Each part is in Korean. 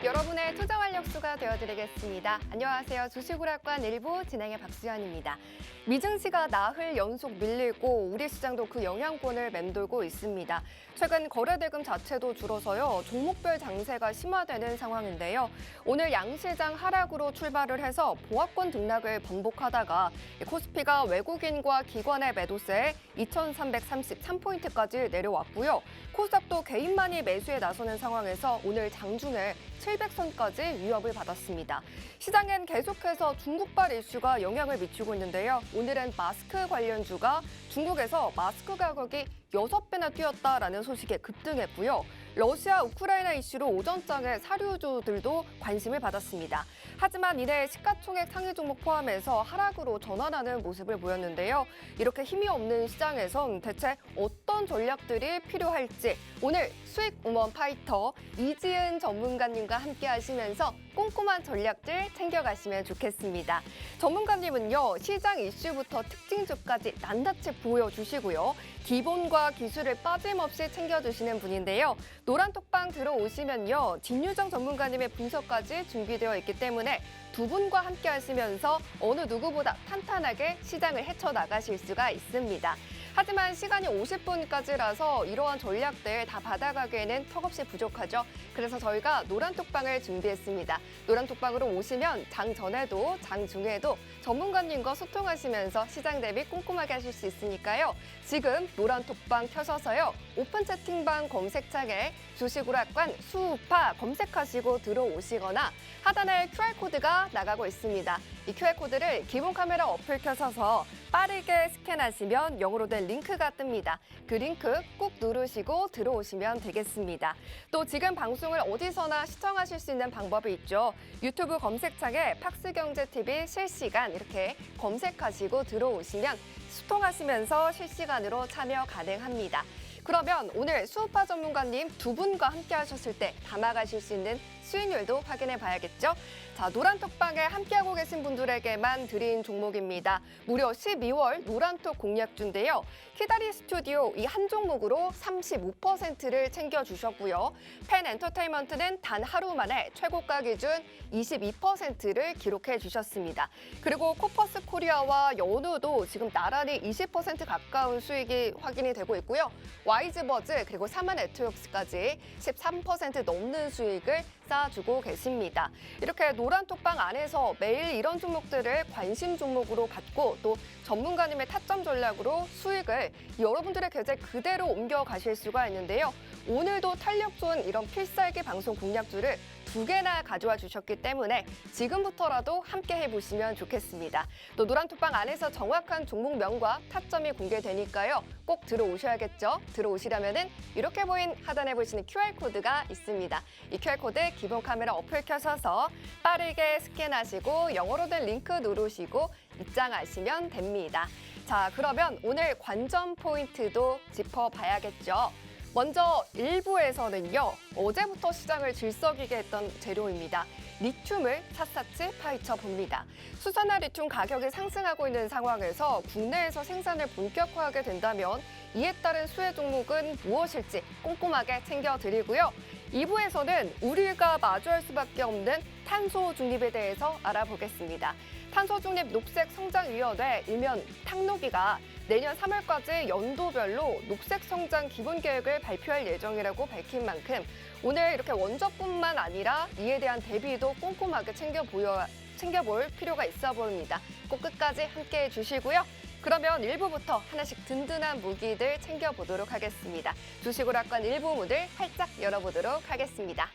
여러분의 투자 활력소가 되어드리겠습니다. 안녕하세요. 주식오락관 1부 진행의 박수현입니다. 미증시가 나흘 연속 밀리고 우리 시장도 그 영향권을 맴돌고 있습니다. 최근 거래대금 자체도 줄어서요. 종목별 장세가 심화되는 상황인데요. 오늘 양시장 하락으로 출발을 해서 보합권 등락을 번복하다가 코스피가 외국인과 기관의 매도세에 2,333포인트까지 내려왔고요. 코스닥도 개인만이 매수에 나서는 상황에서 오늘 장중에 700선까지 위협을 받았습니다. 시장엔 계속해서 중국발 이슈가 영향을 미치고 있는데요. 오늘은 마스크 관련주가 중국에서 마스크 가격이 6배나 뛰었다라는 소식에 급등했고요. 러시아, 우크라이나 이슈로 오전장에 사료주들도 관심을 받았습니다. 하지만 이내 시가총액 상위 종목 포함해서 하락으로 전환하는 모습을 보였는데요. 이렇게 힘이 없는 시장에선 대체 어떤 전략들이 필요할지 오늘 수익 우먼 파이터 이지은 전문가님과 함께 하시면서 꼼꼼한 전략들 챙겨가시면 좋겠습니다. 전문가님은요, 시장 이슈부터 특징주까지 낱낱이 보여주시고요. 기본과 기술을 빠짐없이 챙겨주시는 분인데요. 노란톡방 들어오시면요, 진유정 전문가님의 분석까지 준비되어 있기 때문에 두 분과 함께 하시면서 어느 누구보다 탄탄하게 시장을 헤쳐나가실 수가 있습니다. 하지만 시간이 50분까지라서 이러한 전략들 다 받아가기에는 턱없이 부족하죠. 그래서 저희가 노란톡방을 준비했습니다. 노란톡방으로 오시면 장 전에도 장 중에도 전문가님과 소통하시면서 시장 대비 꼼꼼하게 하실 수 있으니까요. 지금 노란톡방 켜셔서요. 오픈 채팅방 검색창에 주식오락관 수우파 검색하시고 들어오시거나 하단에 QR코드가 나가고 있습니다. 이 QR코드를 기본 카메라 어플 켜셔서 빠르게 스캔하시면 영어로 된 링크가 뜹니다. 그 링크 꾹 누르시고 들어오시면 되겠습니다. 또 지금 방송을 어디서나 시청하실 수 있는 방법이 있죠. 유튜브 검색창에 팍스경제TV 실시간 이렇게 검색하시고 들어오시면 소통하시면서 실시간으로 참여 가능합니다. 그러면 오늘 수우파 전문가님 두 분과 함께 하셨을 때 담아가실 수 있는 수익률도 확인해 봐야겠죠? 자, 노란톡방에 함께하고 계신 분들에게만 드린 종목입니다. 무려 12월 노란톡 공략주인데요. 키다리 스튜디오 이 한 종목으로 35%를 챙겨주셨고요. 펜 엔터테인먼트는 단 하루 만에 최고가 기준 22%를 기록해 주셨습니다. 그리고 코퍼스 코리아와 연우도 지금 나란히 20% 가까운 수익이 확인이 되고 있고요. 와이즈버즈 그리고 사마네트웍스까지 13% 넘는 수익을 쌓아주고 계십니다. 이렇게 노란톡방 안에서 매일 이런 종목들을 관심 종목으로 받고 또 전문가님의 타점 전략으로 수익을 여러분들의 계좌에 그대로 옮겨가실 수가 있는데요. 오늘도 탄력 좋은 이런 필살기 방송 공략주를 2개나 가져와 주셨기 때문에 지금부터라도 함께 해보시면 좋겠습니다. 또 노란톡방 안에서 정확한 종목명과 타점이 공개되니까요. 꼭 들어오셔야겠죠. 들어오시려면은 이렇게 보인 하단에 보시는 QR코드가 있습니다. 이 QR코드 기본 카메라 어플 켜셔서 빠르게 스캔하시고 영어로 된 링크 누르시고 입장하시면 됩니다. 자, 그러면 오늘 관전 포인트도 짚어봐야겠죠. 먼저 1부에서는요. 어제부터 시장을 질썩이게 했던 재료입니다. 리튬을 샅샅이 파헤쳐 봅니다. 수산화 리튬 가격이 상승하고 있는 상황에서 국내에서 생산을 본격화하게 된다면 이에 따른 수혜 종목은 무엇일지 꼼꼼하게 챙겨드리고요. 2부에서는 우리가 마주할 수밖에 없는 탄소 중립에 대해서 알아보겠습니다. 탄소 중립 녹색 성장위원회 일명 탕노기가 내년 3월까지 연도별로 녹색 성장 기본 계획을 발표할 예정이라고 밝힌 만큼 오늘 이렇게 원저뿐만 아니라 이에 대한 대비도 꼼꼼하게 챙겨볼 필요가 있어 보입니다. 꼭 끝까지 함께해 주시고요. 그러면 1부부터 하나씩 든든한 무기들 챙겨보도록 하겠습니다. 주식오락관 1부 문을 활짝 열어보도록 하겠습니다.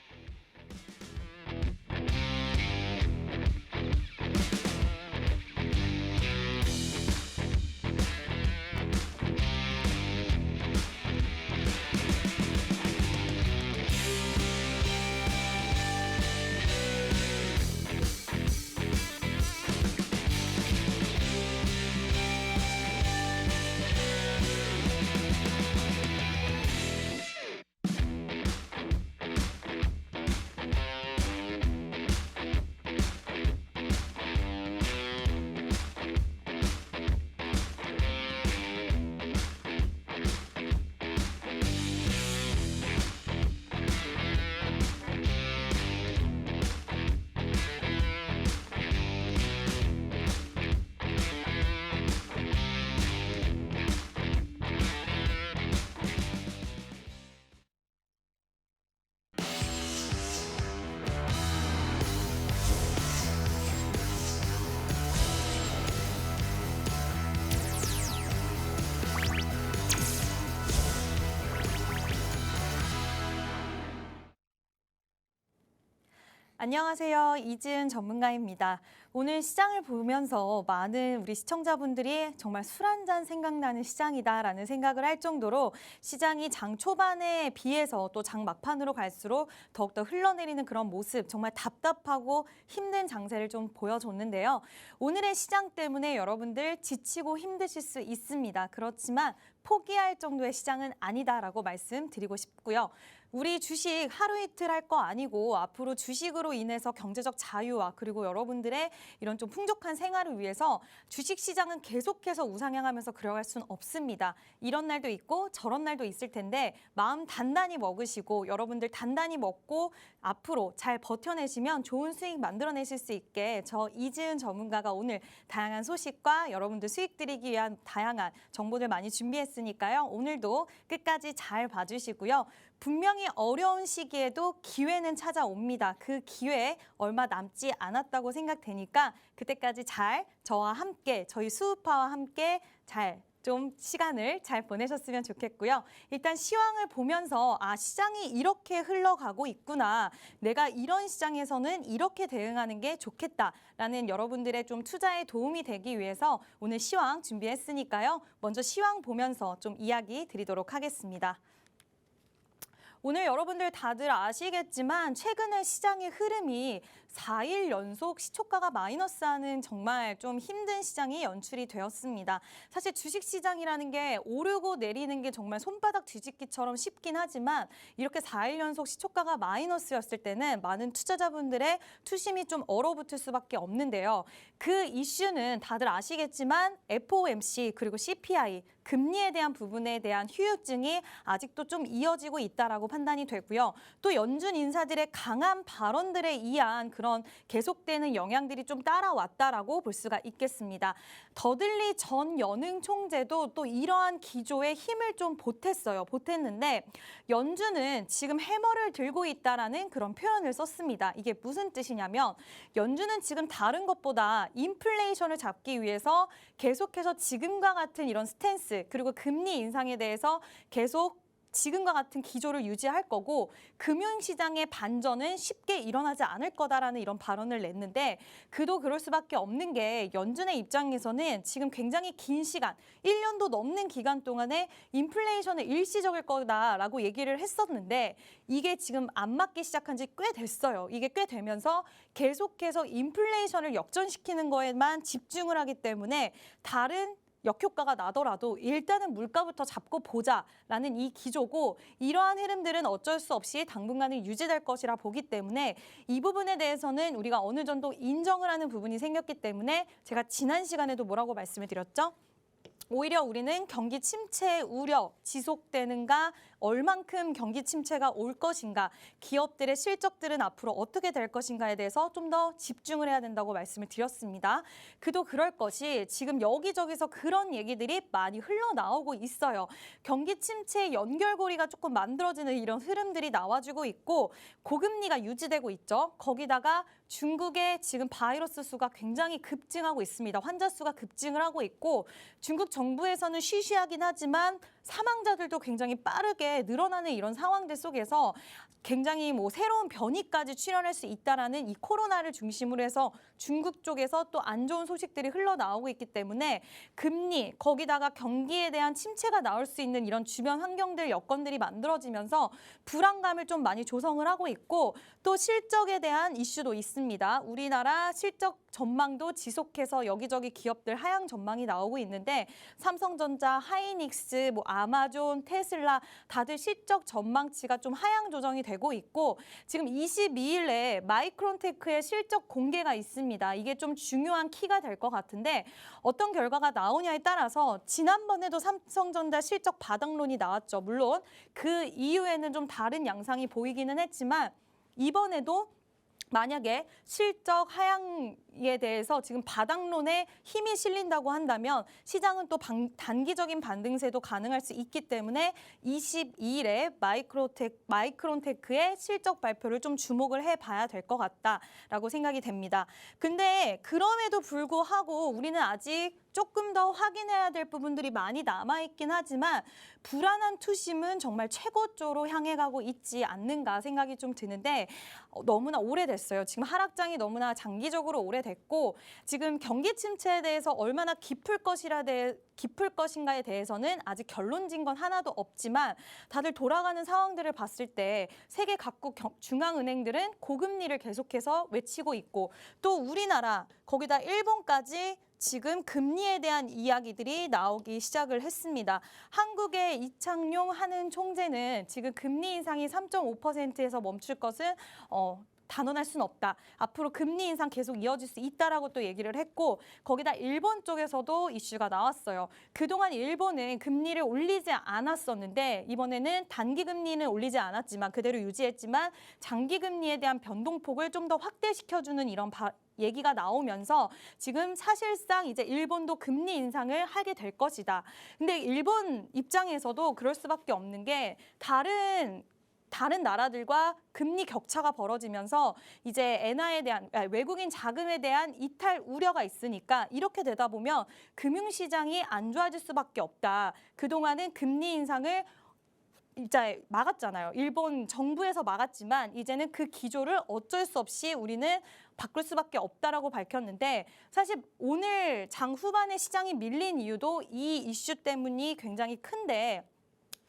안녕하세요. 이지은 전문가입니다. 오늘 시장을 보면서 많은 우리 시청자분들이 정말 술 한 잔 생각나는 시장이다라는 생각을 할 정도로 시장이 장 초반에 비해서 또 장 막판으로 갈수록 더욱더 흘러내리는 그런 모습, 정말 답답하고 힘든 장세를 좀 보여줬는데요. 오늘의 시장 때문에 여러분들 지치고 힘드실 수 있습니다. 그렇지만 포기할 정도의 시장은 아니다라고 말씀드리고 싶고요. 우리 주식 하루 이틀 할 거 아니고 앞으로 주식으로 인해서 경제적 자유와 그리고 여러분들의 이런 좀 풍족한 생활을 위해서 주식 시장은 계속해서 우상향하면서 그려갈 수는 없습니다. 이런 날도 있고 저런 날도 있을 텐데 마음 단단히 먹으시고 여러분들 단단히 먹고 앞으로 잘 버텨내시면 좋은 수익 만들어내실 수 있게 저 이지은 전문가가 오늘 다양한 소식과 여러분들 수익 드리기 위한 다양한 정보들 많이 준비했으니까요. 오늘도 끝까지 잘 봐주시고요. 분명히 어려운 시기에도 기회는 찾아옵니다. 그 기회 얼마 남지 않았다고 생각되니까 그때까지 잘 저와 함께 저희 수우파와 함께 잘 좀 시간을 잘 보내셨으면 좋겠고요. 일단 시황을 보면서 시장이 이렇게 흘러가고 있구나. 내가 이런 시장에서는 이렇게 대응하는 게 좋겠다라는 여러분들의 좀 투자에 도움이 되기 위해서 오늘 시황 준비했으니까요. 먼저 시황 보면서 좀 이야기 드리도록 하겠습니다. 오늘 여러분들 다들 아시겠지만 최근에 시장의 흐름이 4일 연속 시초가가 마이너스하는 정말 좀 힘든 시장이 연출이 되었습니다. 사실 주식시장이라는 게 오르고 내리는 게 정말 손바닥 뒤집기처럼 쉽긴 하지만 이렇게 4일 연속 시초가가 마이너스였을 때는 많은 투자자분들의 투심이 좀 얼어붙을 수밖에 없는데요. 그 이슈는 다들 아시겠지만 FOMC 그리고 CPI 금리에 대한 부분에 대한 후유증이 아직도 좀 이어지고 있다라고 판단이 되고요. 또 연준 인사들의 강한 발언들에 의한 그런 계속되는 영향들이 좀 따라왔다라고 볼 수가 있겠습니다. 더들리 전 연흥 총재도 또 이러한 기조에 힘을 좀 보탰는데 연준은 지금 해머를 들고 있다라는 그런 표현을 썼습니다. 이게 무슨 뜻이냐면 연준은 지금 다른 것보다 인플레이션을 잡기 위해서 계속해서 지금과 같은 이런 스탠스 그리고 금리 인상에 대해서 계속 지금과 같은 기조를 유지할 거고 금융시장의 반전은 쉽게 일어나지 않을 거다라는 이런 발언을 냈는데 그도 그럴 수밖에 없는 게 연준의 입장에서는 지금 굉장히 긴 시간, 1년도 넘는 기간 동안에 인플레이션은 일시적일 거다라고 얘기를 했었는데 이게 지금 안 맞기 시작한 지 꽤 됐어요. 이게 꽤 되면서 계속해서 인플레이션을 역전시키는 거에만 집중을 하기 때문에 다른 역효과가 나더라도 일단은 물가부터 잡고 보자라는 이 기조고 이러한 흐름들은 어쩔 수 없이 당분간은 유지될 것이라 보기 때문에 이 부분에 대해서는 우리가 어느 정도 인정을 하는 부분이 생겼기 때문에 제가 지난 시간에도 뭐라고 말씀을 드렸죠? 오히려 우리는 경기 침체 우려 지속되는가 얼만큼 경기 침체가 올 것인가 기업들의 실적들은 앞으로 어떻게 될 것인가에 대해서 좀 더 집중을 해야 된다고 말씀을 드렸습니다. 그도 그럴 것이 지금 여기저기서 그런 얘기들이 많이 흘러나오고 있어요. 경기 침체의 연결고리가 조금 만들어지는 이런 흐름들이 나와주고 있고 고금리가 유지되고 있죠. 거기다가 중국의 지금 바이러스 수가 굉장히 급증하고 있습니다. 환자 수가 급증을 하고 있고 중국 정부에서는 쉬쉬하긴 하지만 사망자들도 굉장히 빠르게 늘어나는 이런 상황들 속에서 굉장히 새로운 변이까지 출현할 수 있다라는 이 코로나를 중심으로 해서 중국 쪽에서 또 안 좋은 소식들이 흘러나오고 있기 때문에 금리 거기다가 경기에 대한 침체가 나올 수 있는 이런 주변 환경들 여건들이 만들어지면서 불안감을 좀 많이 조성을 하고 있고 또 실적에 대한 이슈도 있습니다. 우리나라 실적 전망도 지속해서 여기저기 기업들 하향 전망이 나오고 있는데 삼성전자, 하이닉스, 아마존, 테슬라 다들 실적 전망치가 좀 하향 조정이 되고 있고 지금 22일에 마이크론테크의 실적 공개가 있습니다. 이게 좀 중요한 키가 될 것 같은데 어떤 결과가 나오냐에 따라서 지난번에도 삼성전자 실적 바닥론이 나왔죠. 물론 그 이후에는 좀 다른 양상이 보이기는 했지만 이번에도 만약에 실적 하향에 대해서 지금 바닥론에 힘이 실린다고 한다면 시장은 또 단기적인 반등세도 가능할 수 있기 때문에 22일에 마이크론테크의 실적 발표를 좀 주목을 해봐야 될 것 같다라고 생각이 됩니다. 근데 그럼에도 불구하고 우리는 아직 조금 더 확인해야 될 부분들이 많이 남아있긴 하지만 불안한 투심은 정말 최고조로 향해 가고 있지 않는가 생각이 좀 드는데 너무나 오래됐어요. 지금 하락장이 너무나 장기적으로 오래됐고 지금 경기 침체에 대해서 얼마나 깊을 것인가에 대해서는 아직 결론진 건 하나도 없지만 다들 돌아가는 상황들을 봤을 때 세계 각국 중앙은행들은 고금리를 계속해서 외치고 있고 또 우리나라 거기다 일본까지 지금 금리에 대한 이야기들이 나오기 시작을 했습니다. 한국의 이창용 한은 총재는 지금 금리 인상이 3.5%에서 멈출 것은 단언할 수는 없다. 앞으로 금리 인상 계속 이어질 수 있다라고 또 얘기를 했고 거기다 일본 쪽에서도 이슈가 나왔어요. 그동안 일본은 금리를 올리지 않았었는데 이번에는 단기 금리는 올리지 않았지만 그대로 유지했지만 장기 금리에 대한 변동폭을 좀 더 확대시켜주는 이런 얘기가 나오면서 지금 사실상 이제 일본도 금리 인상을 하게 될 것이다. 근데 일본 입장에서도 그럴 수밖에 없는 게 다른 나라들과 금리 격차가 벌어지면서 이제 엔화에 대한 외국인 자금에 대한 이탈 우려가 있으니까 이렇게 되다 보면 금융시장이 안 좋아질 수밖에 없다. 그동안은 금리 인상을 이제 막았잖아요. 일본 정부에서 막았지만 이제는 그 기조를 어쩔 수 없이 우리는 바꿀 수밖에 없다라고 밝혔는데 사실 오늘 장 후반에 시장이 밀린 이유도 이 이슈 때문이 굉장히 큰데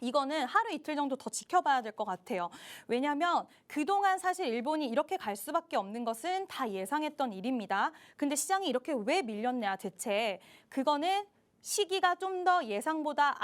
이거는 하루 이틀 정도 더 지켜봐야 될 것 같아요. 왜냐하면 그동안 사실 일본이 이렇게 갈 수밖에 없는 것은 다 예상했던 일입니다. 근데 시장이 이렇게 왜 밀렸냐 대체. 그거는 시기가 좀 더 예상보다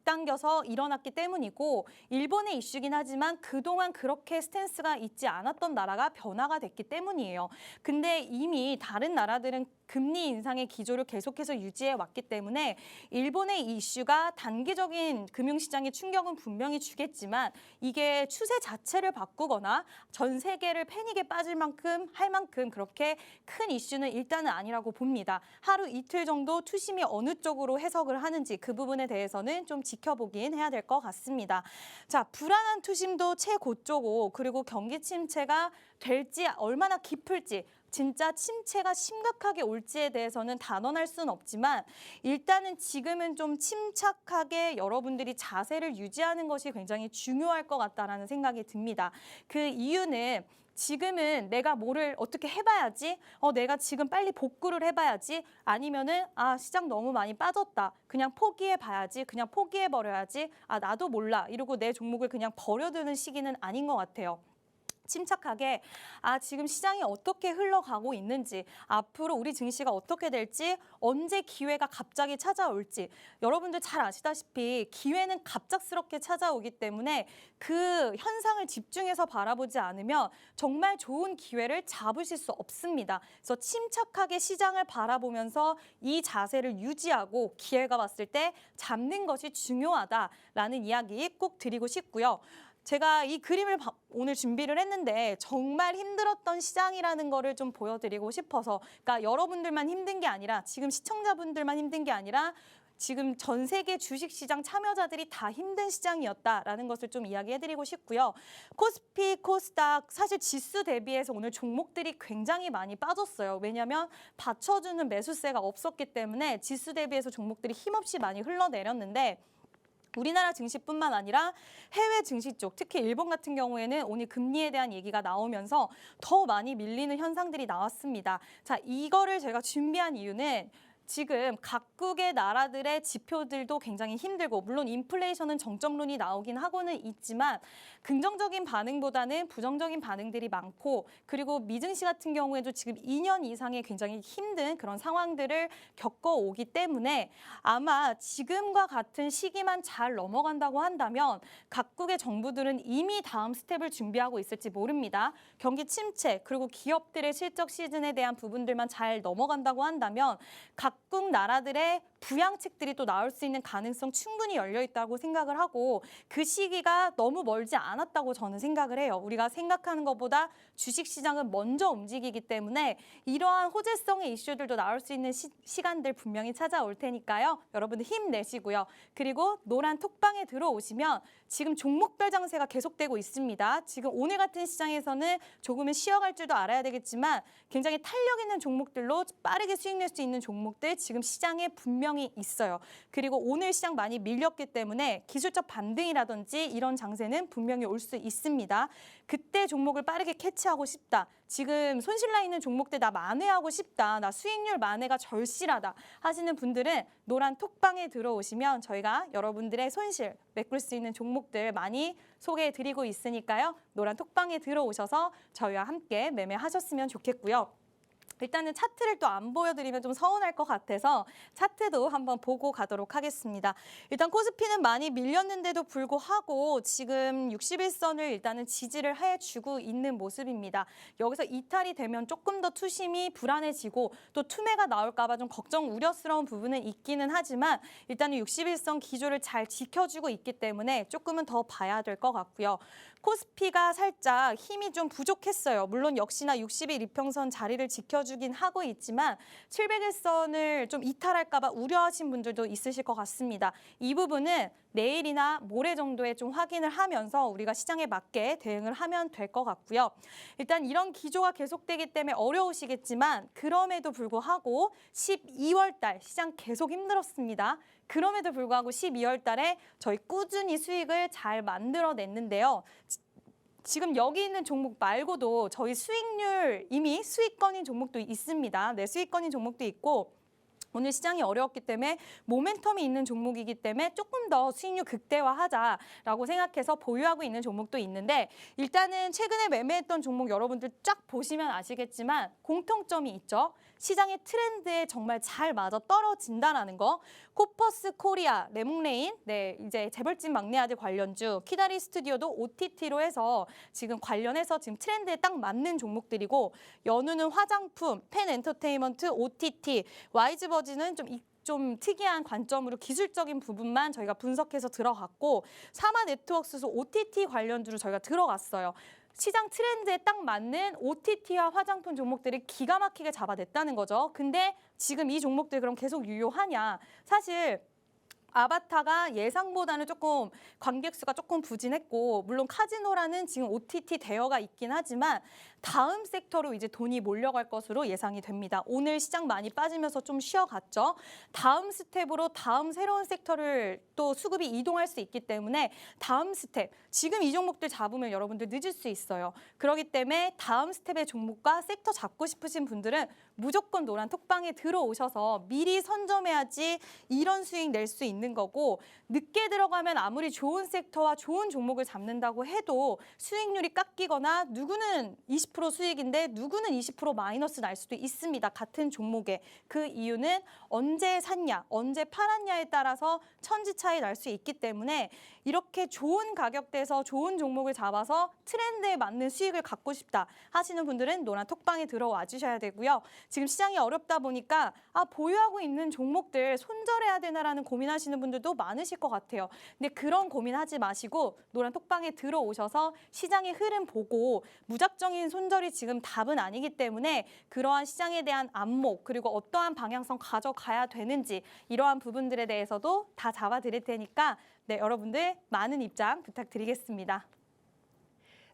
앞당겨서 일어났기 때문이고 일본의 이슈긴 하지만 그동안 그렇게 스탠스가 있지 않았던 나라가 변화가 됐기 때문이에요. 근데 이미 다른 나라들은 금리 인상의 기조를 계속해서 유지해 왔기 때문에 일본의 이슈가 단기적인 금융시장에 충격은 분명히 주겠지만 이게 추세 자체를 바꾸거나 전 세계를 패닉에 빠질 만큼 할 만큼 그렇게 큰 이슈는 일단은 아니라고 봅니다. 하루 이틀 정도 투심이 어느 쪽으로 해석을 하는지 그 부분에 대해서는 좀 지켜보긴 해야 될 것 같습니다. 자, 불안한 투심도 최고조고 그리고 경기 침체가 될지 얼마나 깊을지 진짜 침체가 심각하게 올지에 대해서는 단언할 수는 없지만 일단은 지금은 좀 침착하게 여러분들이 자세를 유지하는 것이 굉장히 중요할 것 같다라는 생각이 듭니다. 그 이유는 지금은 내가 뭐를 어떻게 해봐야지, 내가 지금 빨리 복구를 해봐야지, 아니면은 시장 너무 많이 빠졌다, 그냥 포기해봐야지, 그냥 포기해버려야지, 나도 몰라 이러고 내 종목을 그냥 버려두는 시기는 아닌 것 같아요. 침착하게 지금 시장이 어떻게 흘러가고 있는지 앞으로 우리 증시가 어떻게 될지 언제 기회가 갑자기 찾아올지 여러분들 잘 아시다시피 기회는 갑작스럽게 찾아오기 때문에 그 현상을 집중해서 바라보지 않으면 정말 좋은 기회를 잡으실 수 없습니다. 그래서 침착하게 시장을 바라보면서 이 자세를 유지하고 기회가 왔을 때 잡는 것이 중요하다라는 이야기 꼭 드리고 싶고요. 제가 이 그림을 오늘 준비를 했는데 정말 힘들었던 시장이라는 거를 좀 보여드리고 싶어서 그러니까 여러분들만 힘든 게 아니라 지금 시청자분들만 힘든 게 아니라 지금 전 세계 주식시장 참여자들이 다 힘든 시장이었다라는 것을 좀 이야기해드리고 싶고요. 코스피, 코스닥 사실 지수 대비해서 오늘 종목들이 굉장히 많이 빠졌어요. 왜냐하면 받쳐주는 매수세가 없었기 때문에 지수 대비해서 종목들이 힘없이 많이 흘러내렸는데 우리나라 증시뿐만 아니라 해외 증시 쪽, 특히 일본 같은 경우에는 오늘 금리에 대한 얘기가 나오면서 더 많이 밀리는 현상들이 나왔습니다. 자, 이거를 제가 준비한 이유는 지금 각국의 나라들의 지표들도 굉장히 힘들고 물론 인플레이션은 정점론이 나오긴 하고는 있지만 긍정적인 반응보다는 부정적인 반응들이 많고 그리고 미증시 같은 경우에도 지금 2년 이상의 굉장히 힘든 그런 상황들을 겪어오기 때문에 아마 지금과 같은 시기만 잘 넘어간다고 한다면 각국의 정부들은 이미 다음 스텝을 준비하고 있을지 모릅니다. 경기 침체 그리고 기업들의 실적 시즌에 대한 부분들만 잘 넘어간다고 한다면 각국 나라들의 부양책들이 또 나올 수 있는 가능성 충분히 열려 있다고 생각을 하고 그 시기가 너무 멀지 않았다고 저는 생각을 해요. 우리가 생각하는 것보다 주식시장은 먼저 움직이기 때문에 이러한 호재성의 이슈들도 나올 수 있는 시간들 분명히 찾아올 테니까요. 여러분들 힘내시고요. 그리고 노란 톡방에 들어오시면 지금 종목별 장세가 계속되고 있습니다. 지금 오늘 같은 시장에서는 조금은 쉬어갈 줄도 알아야 되겠지만 굉장히 탄력 있는 종목들로 빠르게 수익 낼 수 있는 종목들 종목들 지금 시장에 분명히 있어요. 그리고 오늘 시장 많이 밀렸기 때문에 기술적 반등이라든지 이런 장세는 분명히 올 수 있습니다. 그때 종목을 빠르게 캐치하고 싶다. 지금 손실나 있는 종목들 나 만회하고 싶다. 나 수익률 만회가 절실하다 하시는 분들은 노란 톡방에 들어오시면 저희가 여러분들의 손실 메꿀 수 있는 종목들 많이 소개해드리고 있으니까요. 노란 톡방에 들어오셔서 저희와 함께 매매하셨으면 좋겠고요. 일단은 차트를 또 안 보여드리면 좀 서운할 것 같아서 차트도 한번 보고 가도록 하겠습니다. 일단 코스피는 많이 밀렸는데도 불구하고 지금 61선을 일단은 지지를 해주고 있는 모습입니다. 여기서 이탈이 되면 조금 더 투심이 불안해지고 또 투매가 나올까 봐 좀 걱정 우려스러운 부분은 있기는 하지만 일단은 61선 기조를 잘 지켜주고 있기 때문에 조금은 더 봐야 될 것 같고요. 코스피가 살짝 힘이 좀 부족했어요. 물론 역시나 60일 이평선 자리를 지켜주긴 하고 있지만 700일선을 좀 이탈할까 봐 우려하신 분들도 있으실 것 같습니다. 이 부분은 내일이나 모레 정도에 좀 확인을 하면서 우리가 시장에 맞게 대응을 하면 될 것 같고요. 일단 이런 기조가 계속되기 때문에 어려우시겠지만 그럼에도 불구하고 12월 달 시장 계속 힘들었습니다. 그럼에도 불구하고 12월 달에 저희 꾸준히 수익을 잘 만들어냈는데요. 지금 여기 있는 종목 말고도 저희 수익률 이미 수익권인 종목도 있습니다. 네, 수익권인 종목도 있고 오늘 시장이 어려웠기 때문에 모멘텀이 있는 종목이기 때문에 조금 더 수익률 극대화하자라고 생각해서 보유하고 있는 종목도 있는데 일단은 최근에 매매했던 종목 여러분들 쫙 보시면 아시겠지만 공통점이 있죠. 시장의 트렌드에 정말 잘 맞아 떨어진다라는 거. 코퍼스 코리아, 레몽레인, 네, 이제 재벌집 막내 아들 관련주, 키다리 스튜디오도 OTT로 해서 지금 관련해서 지금 트렌드에 딱 맞는 종목들이고 연우는 화장품, 펜 엔터테인먼트, OTT, 와이즈버지는 좀 특이한 관점으로 기술적인 부분만 저희가 분석해서 들어갔고 사마 네트워크스도 OTT 관련주로 저희가 들어갔어요. 시장 트렌드에 딱 맞는 OTT와 화장품 종목들이 기가 막히게 잡아냈다는 거죠. 근데 지금 이 종목들 그럼 계속 유효하냐? 사실 아바타가 예상보다는 조금 관객 수가 조금 부진했고 물론 카지노라는 지금 OTT 대여가 있긴 하지만 다음 섹터로 이제 돈이 몰려갈 것으로 예상이 됩니다. 오늘 시장 많이 빠지면서 좀 쉬어갔죠. 다음 스텝으로 다음 새로운 섹터를 또 수급이 이동할 수 있기 때문에 다음 스텝, 지금 이 종목들 잡으면 여러분들 늦을 수 있어요. 그렇기 때문에 다음 스텝의 종목과 섹터 잡고 싶으신 분들은 무조건 노란 톡방에 들어오셔서 미리 선점해야지 이런 수익 낼 수 있는 거고 늦게 들어가면 아무리 좋은 섹터와 좋은 종목을 잡는다고 해도 수익률이 깎이거나 누구는 20% 수익인데 누구는 20% 마이너스 날 수도 있습니다. 같은 종목에. 그 이유는 언제 샀냐, 언제 팔았냐에 따라서 천지 차이 날 수 있기 때문에 이렇게 좋은 가격대에서 좋은 종목을 잡아서 트렌드에 맞는 수익을 갖고 싶다 하시는 분들은 노란 톡방에 들어와 주셔야 되고요. 지금 시장이 어렵다 보니까 보유하고 있는 종목들 손절해야 되나라는 고민하시는 분들도 많으실 것 같아요. 근데 그런 고민하지 마시고 노란 톡방에 들어오셔서 시장의 흐름 보고 무작정인 손절이 지금 답은 아니기 때문에 그러한 시장에 대한 안목 그리고 어떠한 방향성 가져가야 되는지 이러한 부분들에 대해서도 다 잡아드릴 테니까 네, 여러분들 많은 입장 부탁드리겠습니다.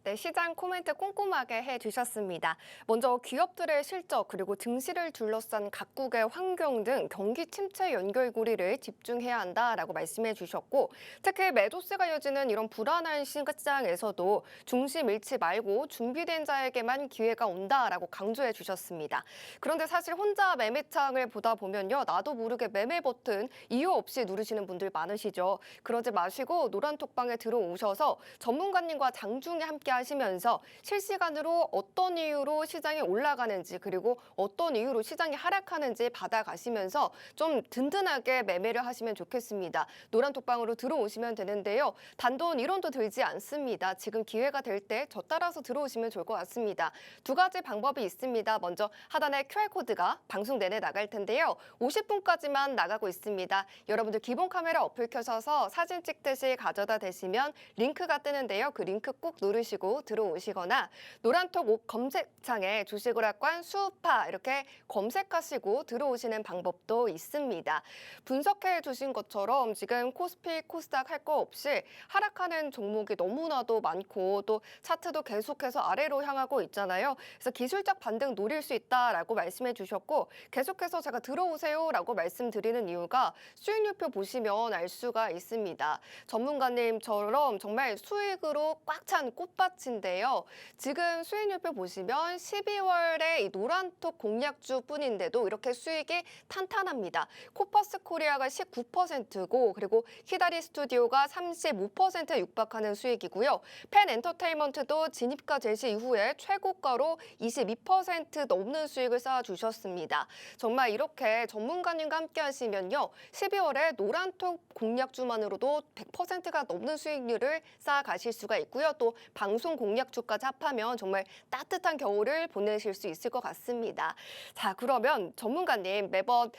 네, 시장 코멘트 꼼꼼하게 해주셨습니다. 먼저 기업들의 실적 그리고 증시를 둘러싼 각국의 환경 등 경기 침체 연결고리를 집중해야 한다라고 말씀해 주셨고 특히 매도세가 이어지는 이런 불안한 시장에서도 중심 잃지 말고 준비된 자에게만 기회가 온다라고 강조해 주셨습니다. 그런데 사실 혼자 매매창을 보다 보면요. 나도 모르게 매매 버튼 이유 없이 누르시는 분들 많으시죠. 그러지 마시고 노란 톡방에 들어오셔서 전문가님과 장중에 함께 하시면서 실시간으로 어떤 이유로 시장이 올라가는지 그리고 어떤 이유로 시장이 하락하는지 받아가시면서 좀 든든하게 매매를 하시면 좋겠습니다. 노란 톡방으로 들어오시면 되는데요. 단돈 1원도 들지 않습니다. 지금 기회가 될 때 저 따라서 들어오시면 좋을 것 같습니다. 두 가지 방법이 있습니다. 먼저 하단에 QR코드가 방송 내내 나갈 텐데요. 50분까지만 나가고 있습니다. 여러분들 기본 카메라 어플 켜셔서 사진 찍듯이 가져다 대시면 링크가 뜨는데요. 그 링크 꼭 누르시고 가지고 들어오시거나 노란톡 옷 검색창에 주식오락관 수우파 이렇게 검색하시고 들어오시는 방법도 있습니다. 분석해 주신 것처럼 지금 코스피, 코스닥 할 거 없이 하락하는 종목이 너무나도 많고 또 차트도 계속해서 아래로 향하고 있잖아요. 그래서 기술적 반등 노릴 수 있다라고 말씀해 주셨고 계속해서 제가 들어오세요라고 말씀드리는 이유가 수익률표 보시면 알 수가 있습니다. 전문가님처럼 정말 수익으로 꽉 찬 꽃밭인데요. 지금 수익률표 보시면 12월에 이 노란톡 공략주 뿐인데도 이렇게 수익이 탄탄합니다. 코퍼스 코리아가 19%고 그리고 히다리 스튜디오가 35% 육박하는 수익이고요. 펜 엔터테인먼트도 진입가 제시 이후에 최고가로 22% 넘는 수익을 쌓아주셨습니다. 정말 이렇게 전문가님과 함께 하시면요. 12월에 노란톡 공략주만으로도 100%가 넘는 수익률을 쌓아가실 수가 있고요. 또 방송 공략주까지 합하면 정말 따뜻한 겨울을 보내실 수 있을 것 같습니다. 자, 그러면 전문가님 매번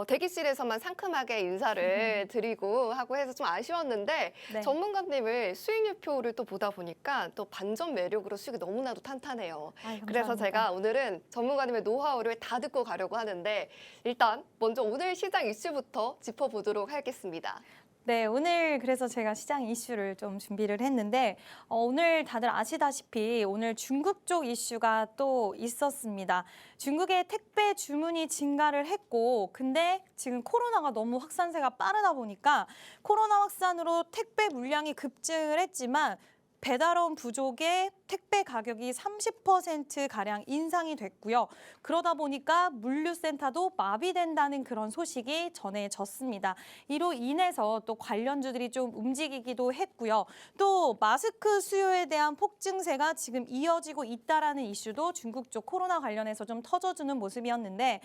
대기실에서만 상큼하게 인사를 드리고 하고 해서 좀 아쉬웠는데 네. 전문가님을 수익률표를 또 보다 보니까 또 반전 매력으로 수익이 너무나도 탄탄해요. 아유, 그래서 감사합니다. 제가 오늘은 전문가님의 노하우를 다 듣고 가려고 하는데 일단 먼저 오늘 시장 이슈부터 짚어보도록 하겠습니다. 네, 오늘 그래서 제가 시장 이슈를 좀 준비를 했는데 오늘 다들 아시다시피 오늘 중국 쪽 이슈가 또 있었습니다. 중국의 택배 주문이 증가를 했고 근데 지금 코로나가 너무 확산세가 빠르다 보니까 코로나 확산으로 택배 물량이 급증을 했지만 배달원 부족에 택배 가격이 30%가량 인상이 됐고요. 그러다 보니까 물류센터도 마비된다는 그런 소식이 전해졌습니다. 이로 인해서 또 관련주들이 좀 움직이기도 했고요. 또 마스크 수요에 대한 폭증세가 지금 이어지고 있다라는 이슈도 중국 쪽 코로나 관련해서 좀 터져주는 모습이었는데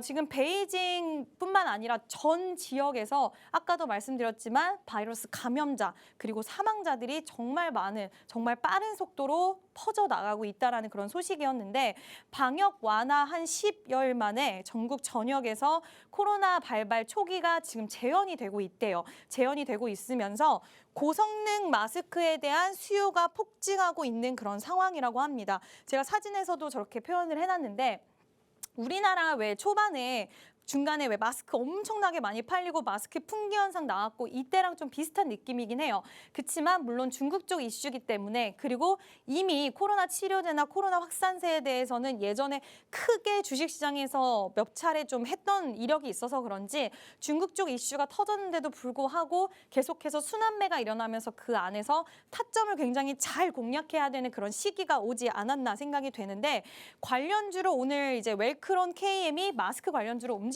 지금 베이징뿐만 아니라 전 지역에서 아까도 말씀드렸지만 바이러스 감염자 그리고 사망자들이 정말 빠른 속도로 퍼져나가고 있다는 그런 소식이었는데 방역 완화 한 10여일 만에 전국 전역에서 코로나 발발 초기가 지금 재현이 되고 있대요. 재현이 되고 있으면서 고성능 마스크에 대한 수요가 폭증하고 있는 그런 상황이라고 합니다. 제가 사진에서도 저렇게 표현을 해놨는데 우리나라 왜 초반에 중간에 왜 마스크 엄청나게 많이 팔리고 마스크 품귀 현상 나왔고 이때랑 좀 비슷한 느낌이긴 해요. 그렇지만 물론 중국 쪽 이슈이기 때문에 그리고 이미 코로나 치료제나 코로나 확산세에 대해서는 예전에 크게 주식시장에서 몇 차례 좀 했던 이력이 있어서 그런지 중국 쪽 이슈가 터졌는데도 불구하고 계속해서 순환매가 일어나면서 그 안에서 타점을 굉장히 잘 공략해야 되는 그런 시기가 오지 않았나 생각이 되는데 관련주로 오늘 이제 웰크론 KM이 마스크 관련주로 움직였고요.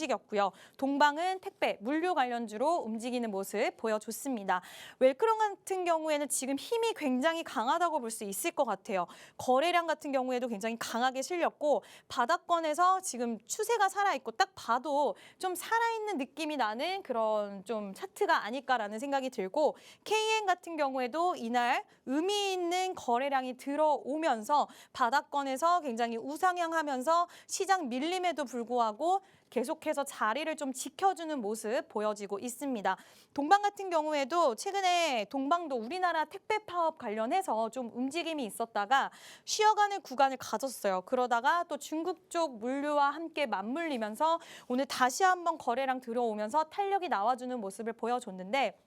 동방은 택배, 물류 관련주로 움직이는 모습 보여줬습니다. 웰크론 같은 경우에는 지금 힘이 굉장히 강하다고 볼 수 있을 것 같아요. 거래량 같은 경우에도 굉장히 강하게 실렸고 바닥권에서 지금 추세가 살아있고 딱 봐도 좀 살아있는 느낌이 나는 그런 좀 차트가 아닐까라는 생각이 들고 KN 같은 경우에도 이날 의미 있는 거래량이 들어오면서 바닥권에서 굉장히 우상향하면서 시장 밀림에도 불구하고 계속해서 자리를 좀 지켜주는 모습 보여지고 있습니다. 동방 같은 경우에도 최근에 동방도 우리나라 택배 파업 관련해서 좀 움직임이 있었다가 쉬어가는 구간을 가졌어요. 그러다가 또 중국 쪽 물류와 함께 맞물리면서 오늘 다시 한번 거래량 들어오면서 탄력이 나와주는 모습을 보여줬는데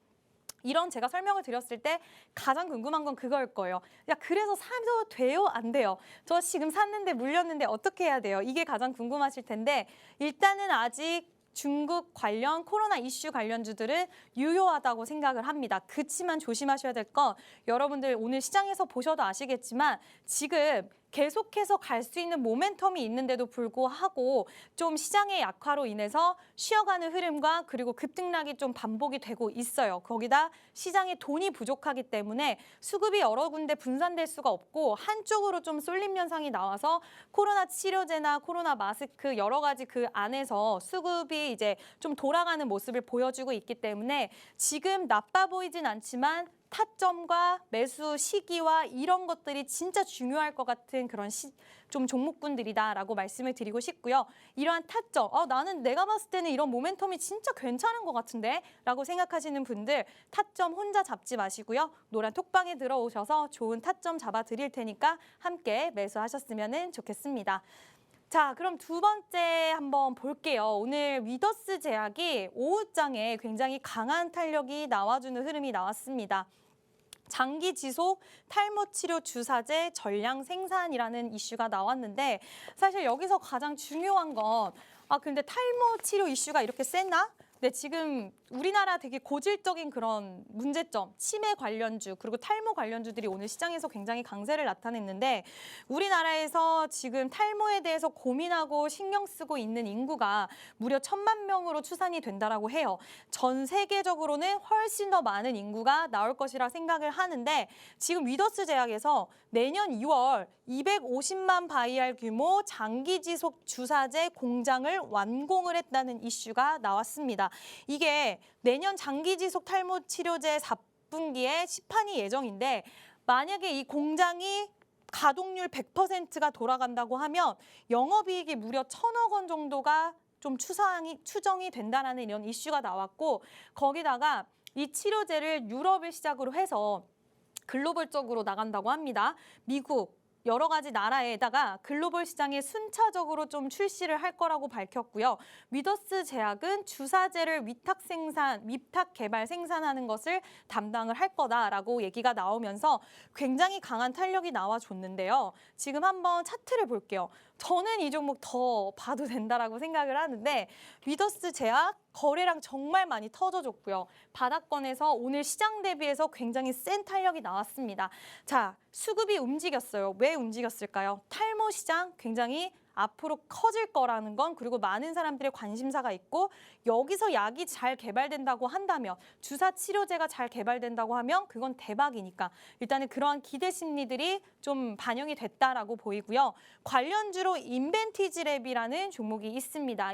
이런 제가 설명을 드렸을 때 가장 궁금한 건 그거일 거예요. 야, 그래서 사도 돼요? 안 돼요? 저 지금 샀는데 물렸는데 어떻게 해야 돼요? 이게 가장 궁금하실 텐데 일단은 아직 중국 관련 코로나 이슈 관련주들은 유효하다고 생각을 합니다. 그치만 조심하셔야 될 건 여러분들 오늘 시장에서 보셔도 아시겠지만 지금 계속해서 갈 수 있는 모멘텀이 있는데도 불구하고 좀 시장의 약화로 인해서 쉬어가는 흐름과 그리고 급등락이 좀 반복이 되고 있어요. 거기다 시장에 돈이 부족하기 때문에 수급이 여러 군데 분산될 수가 없고 한쪽으로 좀 쏠림 현상이 나와서 코로나 치료제나 코로나 마스크 여러 가지 그 안에서 수급이 이제 좀 돌아가는 모습을 보여주고 있기 때문에 지금 나빠 보이진 않지만 타점과 매수 시기와 이런 것들이 진짜 중요할 것 같은 그런 좀 종목군들이다라고 말씀을 드리고 싶고요. 이러한 타점, 나는 내가 봤을 때는 이런 모멘텀이 진짜 괜찮은 것 같은데 라고 생각하시는 분들 타점 혼자 잡지 마시고요. 노란 톡방에 들어오셔서 좋은 타점 잡아 드릴 테니까 함께 매수하셨으면 좋겠습니다. 자, 그럼 두 번째 한번 볼게요. 오늘 위더스 제약이 오후장에 굉장히 강한 탄력이 나와주는 흐름이 나왔습니다. 장기 지속 탈모 치료 주사제 전량 생산이라는 이슈가 나왔는데 사실 여기서 가장 중요한 건 근데 탈모 치료 이슈가 이렇게 셌나? 네, 지금 우리나라 되게 고질적인 그런 문제점, 치매 관련주 그리고 탈모 관련주들이 오늘 시장에서 굉장히 강세를 나타냈는데 우리나라에서 지금 탈모에 대해서 고민하고 신경 쓰고 있는 인구가 무려 1,000만 명으로 추산이 된다라고 해요. 전 세계적으로는 훨씬 더 많은 인구가 나올 것이라 생각을 하는데 지금 위더스 제약에서 내년 2월 250만 바이알 규모 장기 지속 주사제 공장을 완공을 했다는 이슈가 나왔습니다. 이게 내년 장기 지속 탈모 치료제 4분기에 시판이 예정인데 만약에 이 공장이 가동률 100%가 돌아간다고 하면 영업이익이 무려 1,000억 원 정도가 좀 추정이 된다는 이런 이슈가 나왔고 거기다가 이 치료제를 유럽을 시작으로 해서 글로벌적으로 나간다고 합니다. 미국, 여러 가지 나라에다가 글로벌 시장에 순차적으로 좀 출시를 할 거라고 밝혔고요. 위더스 제약은 주사제를 위탁 개발 생산하는 것을 담당을 할 거다라고 얘기가 나오면서 굉장히 강한 탄력이 나와줬는데요. 지금 한번 차트를 볼게요. 저는 이 종목 더 봐도 된다라고 생각을 하는데 위더스 제약 거래량 정말 많이 터져줬고요. 바닥권에서 오늘 시장 대비해서 굉장히 센 탄력이 나왔습니다. 자, 수급이 움직였어요. 왜 움직였을까요? 탈모 시장 굉장히 앞으로 커질 거라는 건 그리고 많은 사람들의 관심사가 있고 여기서 약이 잘 개발된다고 한다면 주사 치료제가 잘 개발된다고 하면 그건 대박이니까 일단은 그러한 기대 심리들이 좀 반영이 됐다라고 보이고요. 관련주로 인벤티지랩이라는 종목이 있습니다.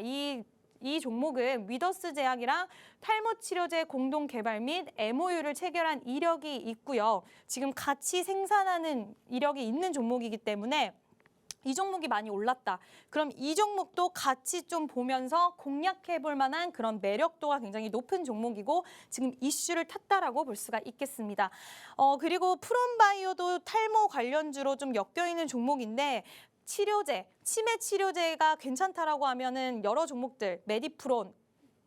이 종목은 위더스 제약이랑 탈모 치료제 공동 개발 및 MOU를 체결한 이력이 있고요. 지금 같이 생산하는 이력이 있는 종목이기 때문에 이 종목이 많이 올랐다. 그럼 이 종목도 같이 좀 보면서 공략해 볼 만한 그런 매력도가 굉장히 높은 종목이고 지금 이슈를 탔다라고 볼 수가 있겠습니다. 그리고 프롬바이오도 탈모 관련주로 좀 엮여 있는 종목인데 치료제, 치매 치료제가 괜찮다라고 하면은 여러 종목들, 메디프론,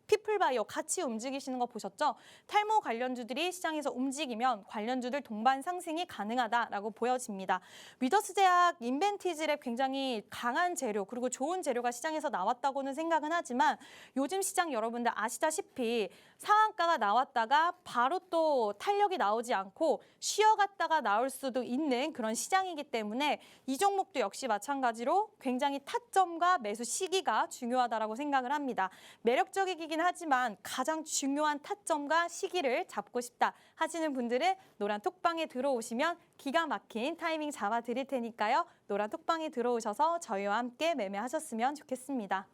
피플바이오 같이 움직이시는 거 보셨죠? 탈모 관련주들이 시장에서 움직이면 관련주들 동반 상승이 가능하다라고 보여집니다. 위더스 제약 인벤티지랩 굉장히 강한 재료 그리고 좋은 재료가 시장에서 나왔다고는 생각은 하지만 요즘 시장 여러분들 아시다시피 상한가가 나왔다가 바로 또 탄력이 나오지 않고 쉬어갔다가 나올 수도 있는 그런 시장이기 때문에 이 종목도 역시 마찬가지로 굉장히 타점과 매수 시기가 중요하다라고 생각을 합니다. 매력적이긴 하지만 가장 중요한 타점과 시기를 잡고 싶다 하시는 분들은 노란 톡방에 들어오시면 기가 막힌 타이밍 잡아 드릴 테니까요. 노란 톡방에 들어오셔서 저희와 함께 매매하셨으면 좋겠습니다.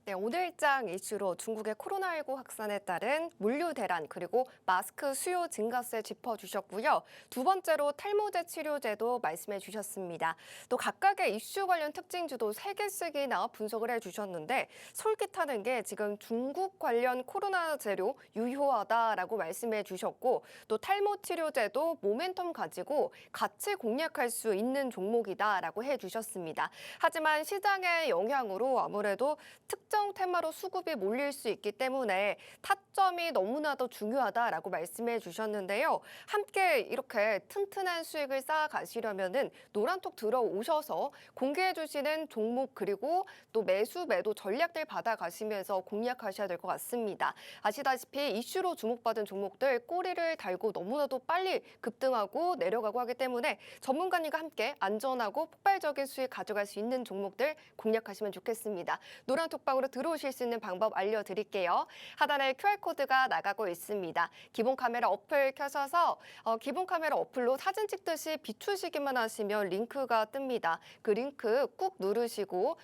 네, 오늘 일장 이슈로 중국의 코로나19 확산에 따른 물류 대란 그리고 마스크 수요 증가세 짚어주셨고요. 두 번째로 탈모제 치료제도 말씀해 주셨습니다. 또 각각의 이슈 관련 특징주도 3개씩이나 분석을 해주셨는데 솔깃하는 게 지금 중국 관련 코로나 재료 유효하다라고 말씀해 주셨고 또 탈모 치료제도 모멘텀 가지고 같이 공략할 수 있는 종목이다라고 해주셨습니다. 하지만 시장의 영향으로 아무래도 특정 테마로 수급이 몰릴 수 있기 때문에 타점이 너무나도 중요하다라고 말씀해 주셨는데요. 함께 이렇게 튼튼한 수익을 쌓아가시려면은 노란톡 들어오셔서 공개해 주시는 종목 그리고 또 매수 매도 전략들 받아가시면서 공략하셔야 될 것 같습니다. 아시다시피 이슈로 주목받은 종목들 꼬리를 달고 너무나도 빨리 급등하고 내려가고 하기 때문에 전문가님과 함께 안전하고 폭발적인 수익 가져갈 수 있는 종목들 공략하시면 좋겠습니다. 노란톡방으로 시장으로 들어오실 수 있는 방법 알려드릴게요. 하단에 QR코드가 나가고 있습니다. 기본 카메라 어플 켜셔서 기본 카메라 어플로 사진 찍듯이 비추시기만 하시면 링크가 뜹니다. 그 링크 꾹 누르시고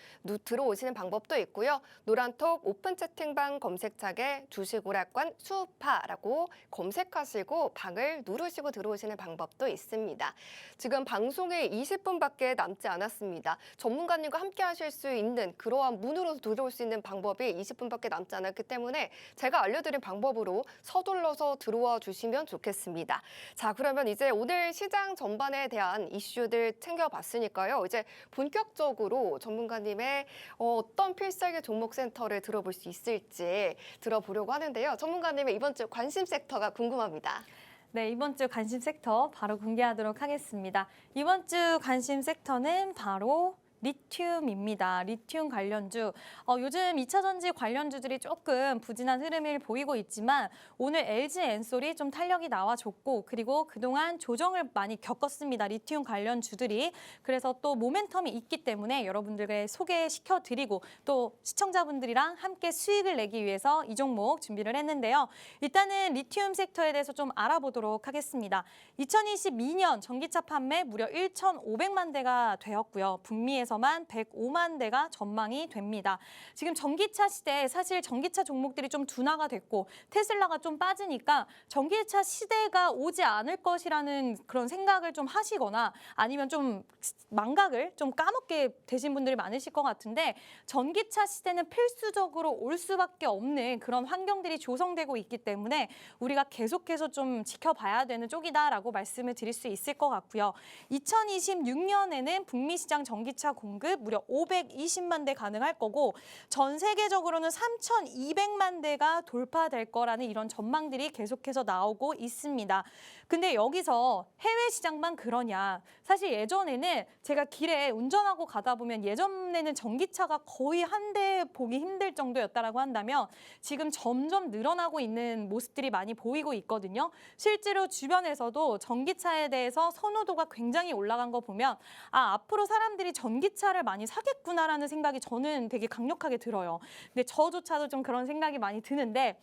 들어오시는 방법도 있고요. 노란톡 오픈 채팅방 검색창에 주식오락관 수파라고 검색하시고 방을 누르시고 들어오시는 방법도 있습니다. 지금 방송에 20분밖에 남지 않았습니다. 전문가님과 함께 하실 수 있는 그러한 문으로 들어올 수 있는 방법이 20분밖에 남지 않았기 때문에 제가 알려드린 방법으로 서둘러서 들어와 주시면 좋겠습니다. 자, 그러면 이제 오늘 시장 전반에 대한 이슈들 챙겨봤으니까요. 이제 본격적으로 전문가님의 어떤 필살기 종목 센터를 들어볼 수 있을지 들어보려고 하는데요. 전문가님의 이번 주 관심 섹터가 궁금합니다. 네, 이번 주 관심 섹터 바로 공개하도록 하겠습니다. 이번 주 관심 섹터는 바로 리튬입니다. 리튬 관련주. 요즘 2차 전지 관련주들이 조금 부진한 흐름을 보이고 있지만 오늘 LG 엔솔이 좀 탄력이 나와줬고 그리고 그동안 조정을 많이 겪었습니다. 리튬 관련주들이. 그래서 또 모멘텀이 있기 때문에 여러분들께 소개시켜드리고 또 시청자분들이랑 함께 수익을 내기 위해서 이 종목 준비를 했는데요. 일단은 리튬 섹터에 대해서 좀 알아보도록 하겠습니다. 2022년 전기차 판매 무려 1,500만 대가 되었고요. 북미에서만 105만 대가 전망이 됩니다. 지금 전기차 시대에 사실 전기차 종목들이 좀 둔화가 됐고 테슬라가 좀 빠지니까 전기차 시대가 오지 않을 것이라는 그런 생각을 좀 하시거나 아니면 좀 망각을 좀 까먹게 되신 분들이 많으실 것 같은데 전기차 시대는 필수적으로 올 수밖에 없는 그런 환경들이 조성되고 있기 때문에 우리가 계속해서 좀 지켜봐야 되는 쪽이다라고 말씀을 드릴 수 있을 것 같고요. 2026년에는 북미 시장 전기차 공급 무려 520만 대 가능할 거고 전 세계적으로는 3,200만 대가 돌파될 거라는 이런 전망들이 계속해서 나오고 있습니다. 근데 여기서 해외 시장만 그러냐? 사실 예전에는 제가 길에 운전하고 가다 보면 예전에는 전기차가 거의 한 대 보기 힘들 정도였다라고 한다면 지금 점점 늘어나고 있는 모습들이 많이 보이고 있거든요. 실제로 주변에서도 전기차에 대해서 선호도가 굉장히 올라간 거 보면 앞으로 사람들이 전기차를 많이 사겠구나라는 생각이 저는 되게 강력하게 들어요. 근데 저조차도 좀 그런 생각이 많이 드는데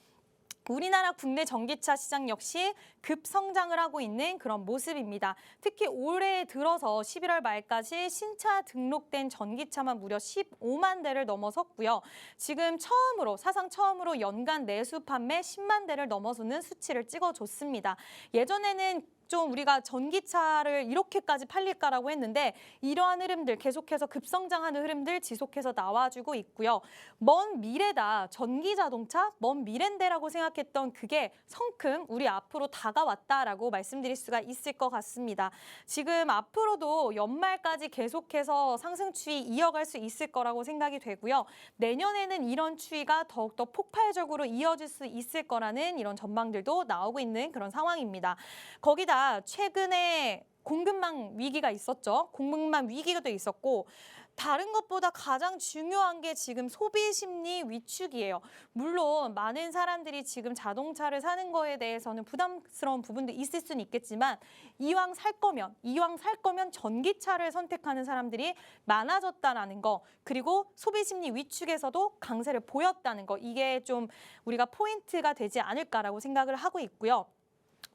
우리나라 국내 전기차 시장 역시 급성장을 하고 있는 그런 모습입니다. 특히 올해 들어서 11월 말까지 신차 등록된 전기차만 무려 15만 대를 넘어섰고요. 지금 사상 처음으로 연간 내수 판매 10만 대를 넘어서는 수치를 찍어줬습니다. 예전에는 좀 우리가 전기차를 이렇게까지 팔릴까라고 했는데 이러한 흐름들 계속해서 급성장하는 흐름들 지속해서 나와주고 있고요. 먼 미래다. 전기자동차 먼 미래인데라고 생각했던 그게 성큼 우리 앞으로 다가왔다라고 말씀드릴 수가 있을 것 같습니다. 지금 앞으로도 연말까지 계속해서 상승 추이 이어갈 수 있을 거라고 생각이 되고요. 내년에는 이런 추이가 더욱더 폭발적으로 이어질 수 있을 거라는 이런 전망들도 나오고 있는 그런 상황입니다. 거기다 최근에 공급망 위기가 있었죠. 공급망 위기가 있었고 다른 것보다 가장 중요한 게 지금 소비 심리 위축이에요. 물론 많은 사람들이 지금 자동차를 사는 거에 대해서는 부담스러운 부분도 있을 수는 있겠지만 이왕 살 거면 전기차를 선택하는 사람들이 많아졌다라는 거 그리고 소비 심리 위축에서도 강세를 보였다는 거 이게 좀 우리가 포인트가 되지 않을까라고 생각을 하고 있고요.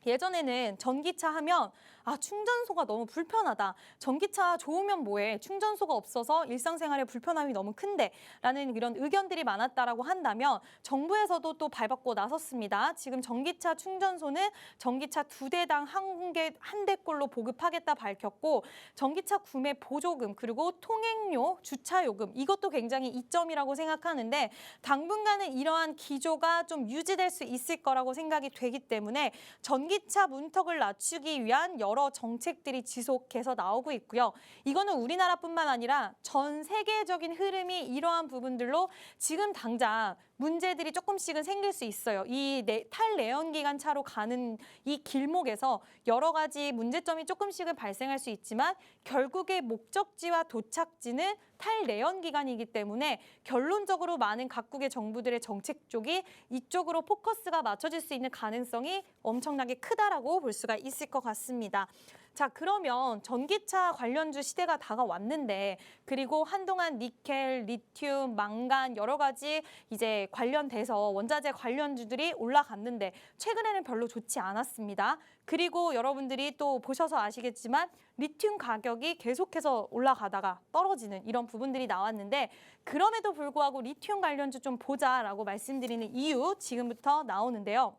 예전에는 전기차 하면 충전소가 너무 불편하다. 전기차 좋으면 뭐해. 충전소가 없어서 일상생활에 불편함이 너무 큰데 라는 이런 의견들이 많았다라고 한다면 정부에서도 또 발벗고 나섰습니다. 지금 전기차 충전소는 전기차 2대당 한 대꼴로 보급하겠다 밝혔고 전기차 구매 보조금 그리고 통행료, 주차요금 이것도 굉장히 이점이라고 생각하는데 당분간은 이러한 기조가 좀 유지될 수 있을 거라고 생각이 되기 때문에 전기차 문턱을 낮추기 위한 여러 정책들이 지속해서 나오고 있고요. 이거는 우리나라뿐만 아니라 전 세계적인 흐름이 이러한 부분들로 지금 당장 문제들이 조금씩은 생길 수 있어요. 이 탈내연기관 차로 가는 이 길목에서 여러 가지 문제점이 조금씩은 발생할 수 있지만 결국의 목적지와 도착지는 탈내연기관이기 때문에 결론적으로 많은 각국의 정부들의 정책 쪽이 이쪽으로 포커스가 맞춰질 수 있는 가능성이 엄청나게 크다라고 볼 수가 있을 것 같습니다. 자, 그러면 전기차 관련주 시대가 다가왔는데 그리고 한동안 니켈, 리튬, 망간 여러 가지 이제 관련돼서 원자재 관련주들이 올라갔는데 최근에는 별로 좋지 않았습니다. 그리고 여러분들이 또 보셔서 아시겠지만 리튬 가격이 계속해서 올라가다가 떨어지는 이런 부분들이 나왔는데 그럼에도 불구하고 리튬 관련주 좀 보자라고 말씀드리는 이유 지금부터 나오는데요.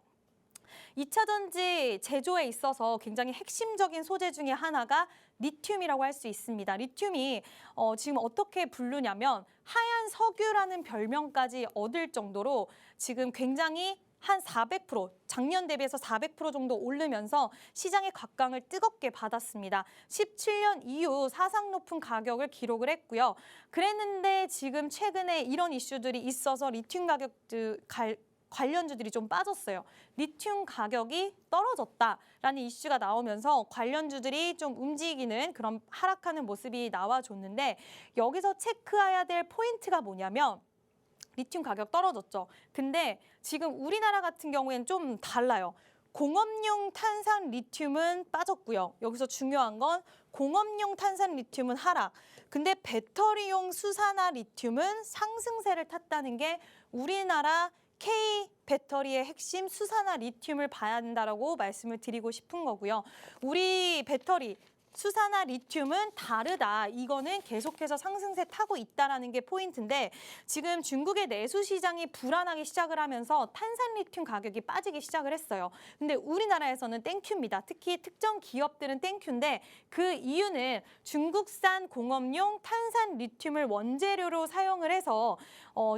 2차 전지 제조에 있어서 굉장히 핵심적인 소재 중에 하나가 리튬이라고 할 수 있습니다. 리튬이 지금 어떻게 부르냐면 하얀 석유라는 별명까지 얻을 정도로 지금 굉장히 한 400%, 작년 대비해서 400% 정도 오르면서 시장의 각광을 뜨겁게 받았습니다. 17년 이후 사상 높은 가격을 기록을 했고요. 그랬는데 지금 최근에 이런 이슈들이 있어서 리튬 관련주들이 좀 빠졌어요. 리튬 가격이 떨어졌다라는 이슈가 나오면서 관련주들이 좀 움직이는 그런 하락하는 모습이 나와줬는데 여기서 체크해야 될 포인트가 뭐냐면 리튬 가격 떨어졌죠. 근데 지금 우리나라 같은 경우에는 좀 달라요. 공업용 탄산 리튬은 빠졌고요. 여기서 중요한 건 공업용 탄산 리튬은 하락. 근데 배터리용 수산화 리튬은 상승세를 탔다는 게 우리나라 K 배터리의 핵심 수산화 리튬을 봐야 한다라고 말씀을 드리고 싶은 거고요. 우리 배터리 수산화 리튬은 다르다. 이거는 계속해서 상승세 타고 있다라는 게 포인트인데 지금 중국의 내수 시장이 불안하기 시작을 하면서 탄산 리튬 가격이 빠지기 시작을 했어요. 근데 우리나라에서는 땡큐입니다. 특히 특정 기업들은 땡큐인데 그 이유는 중국산 공업용 탄산 리튬을 원재료로 사용을 해서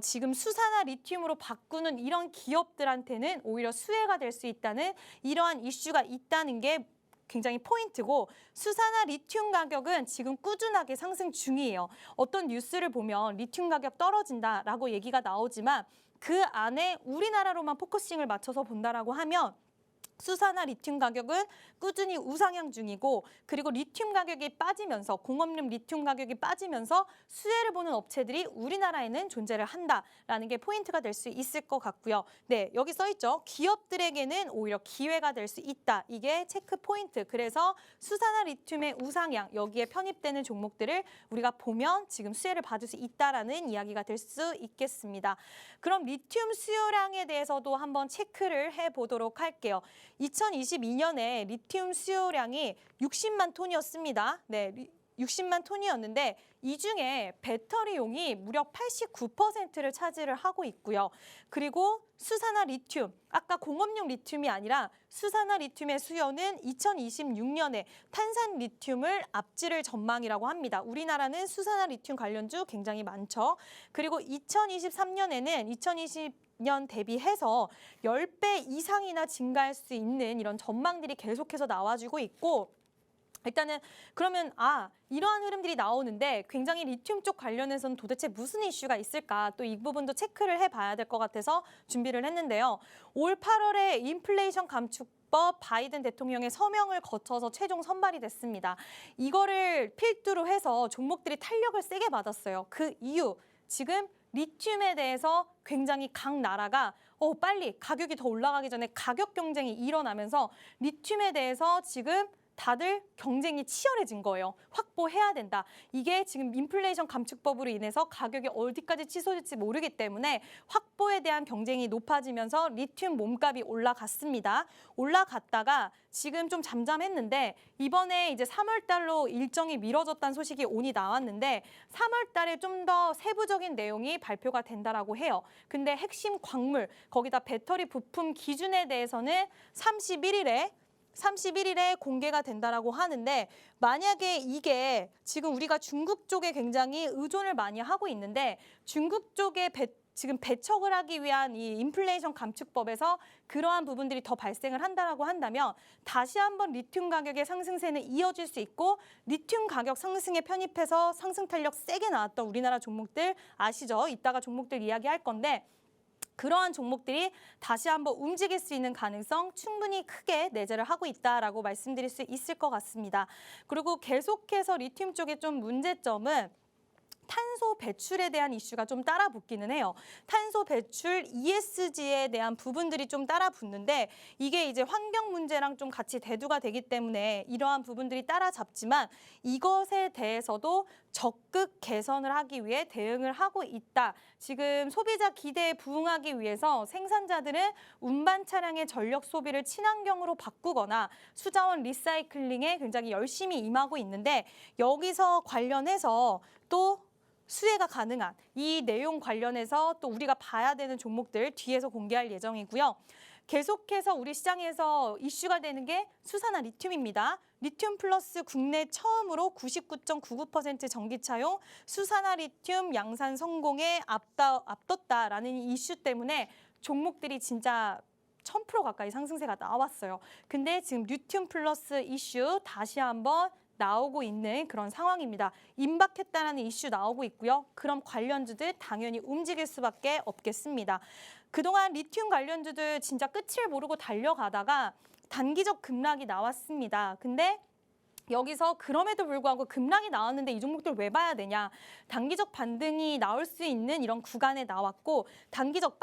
지금 수산화 리튬으로 바꾸는 이런 기업들한테는 오히려 수혜가 될 수 있다는 이러한 이슈가 있다는 게 굉장히 포인트고 수산화 리튬 가격은 지금 꾸준하게 상승 중이에요. 어떤 뉴스를 보면 리튬 가격 떨어진다라고 얘기가 나오지만 그 안에 우리나라로만 포커싱을 맞춰서 본다라고 하면 수산화 리튬 가격은 꾸준히 우상향 중이고 그리고 리튬 가격이 빠지면서 공업용 리튬 가격이 빠지면서 수혜를 보는 업체들이 우리나라에는 존재를 한다라는 게 포인트가 될 수 있을 것 같고요. 네, 여기 써 있죠. 기업들에게는 오히려 기회가 될 수 있다. 이게 체크 포인트. 그래서 수산화 리튬의 우상향 여기에 편입되는 종목들을 우리가 보면 지금 수혜를 받을 수 있다라는 이야기가 될 수 있겠습니다. 그럼 리튬 수요량에 대해서도 한번 체크를 해보도록 할게요. 2022년에 리튬 수요량이 60만 톤이었습니다. 네, 60만 톤이었는데 이 중에 배터리용이 무려 89%를 차지를 하고 있고요. 그리고 수산화 리튬, 아까 공업용 리튬이 아니라 수산화 리튬의 수요는 2026년에 탄산 리튬을 앞지를 전망이라고 합니다. 우리나라는 수산화 리튬 관련주 굉장히 많죠. 그리고 2023년에는 2020년 대비해서 10배 이상이나 증가할 수 있는 이런 전망들이 계속해서 나와주고 있고 일단은 그러면 이러한 흐름들이 나오는데 굉장히 리튬 쪽 관련해서는 도대체 무슨 이슈가 있을까 또 이 부분도 체크를 해봐야 될 것 같아서 준비를 했는데요. 올 8월에 인플레이션 감축법 바이든 대통령의 서명을 거쳐서 최종 선발이 됐습니다. 이거를 필두로 해서 종목들이 탄력을 세게 받았어요. 그 이유 지금 리튬에 대해서 굉장히 각 나라가 빨리 가격이 더 올라가기 전에 가격 경쟁이 일어나면서 리튬에 대해서 지금 다들 경쟁이 치열해진 거예요. 확보해야 된다. 이게 지금 인플레이션 감축법으로 인해서 가격이 어디까지 치솟을지 모르기 때문에 확보에 대한 경쟁이 높아지면서 리튬 몸값이 올라갔습니다. 올라갔다가 지금 좀 잠잠했는데 이번에 이제 3월 달로 일정이 미뤄졌다는 소식이 오니 나왔는데 3월 달에 좀 더 세부적인 내용이 발표가 된다라고 해요. 근데 핵심 광물, 거기다 배터리 부품 기준에 대해서는 31일에 공개가 된다라고 하는데 만약에 이게 지금 우리가 중국 쪽에 굉장히 의존을 많이 하고 있는데 중국 쪽에 지금 배척을 하기 위한 이 인플레이션 감축법에서 그러한 부분들이 더 발생을 한다라고 한다면 다시 한번 리튬 가격의 상승세는 이어질 수 있고 리튬 가격 상승에 편입해서 상승 탄력 세게 나왔던 우리나라 종목들 아시죠? 이따가 종목들 이야기할 건데 그러한 종목들이 다시 한번 움직일 수 있는 가능성 충분히 크게 내재를 하고 있다라고 말씀드릴 수 있을 것 같습니다. 그리고 계속해서 리튬 쪽의 좀 문제점은 탄소 배출에 대한 이슈가 좀 따라 붙기는 해요. 탄소 배출 ESG에 대한 부분들이 좀 따라 붙는데 이게 이제 환경 문제랑 좀 같이 대두가 되기 때문에 이러한 부분들이 따라잡지만 이것에 대해서도 적극 개선을 하기 위해 대응을 하고 있다. 지금 소비자 기대에 부응하기 위해서 생산자들은 운반 차량의 전력 소비를 친환경으로 바꾸거나 수자원 리사이클링에 굉장히 열심히 임하고 있는데 여기서 관련해서 또 수혜가 가능한 이 내용 관련해서 또 우리가 봐야 되는 종목들 뒤에서 공개할 예정이고요. 계속해서 우리 시장에서 이슈가 되는 게 수산화 리튬입니다. 리튬 플러스 국내 처음으로 99.99% 전기차용 수산화 리튬 양산 성공에 앞뒀다라는 이슈 때문에 종목들이 진짜 1000% 가까이 상승세가 나왔어요. 근데 지금 리튬 플러스 이슈 다시 한번 나오고 있는 그런 상황입니다. 임박했다라는 이슈 나오고 있고요. 그럼 관련주들 당연히 움직일 수밖에 없겠습니다. 그동안 리튬 관련주들 진짜 끝을 모르고 달려가다가 단기적 급락이 나왔습니다. 근데 여기서 그럼에도 불구하고 급락이 나왔는데 이 종목들 왜 봐야 되냐. 단기적 반등이 나올 수 있는 이런 구간에 나왔고 단기적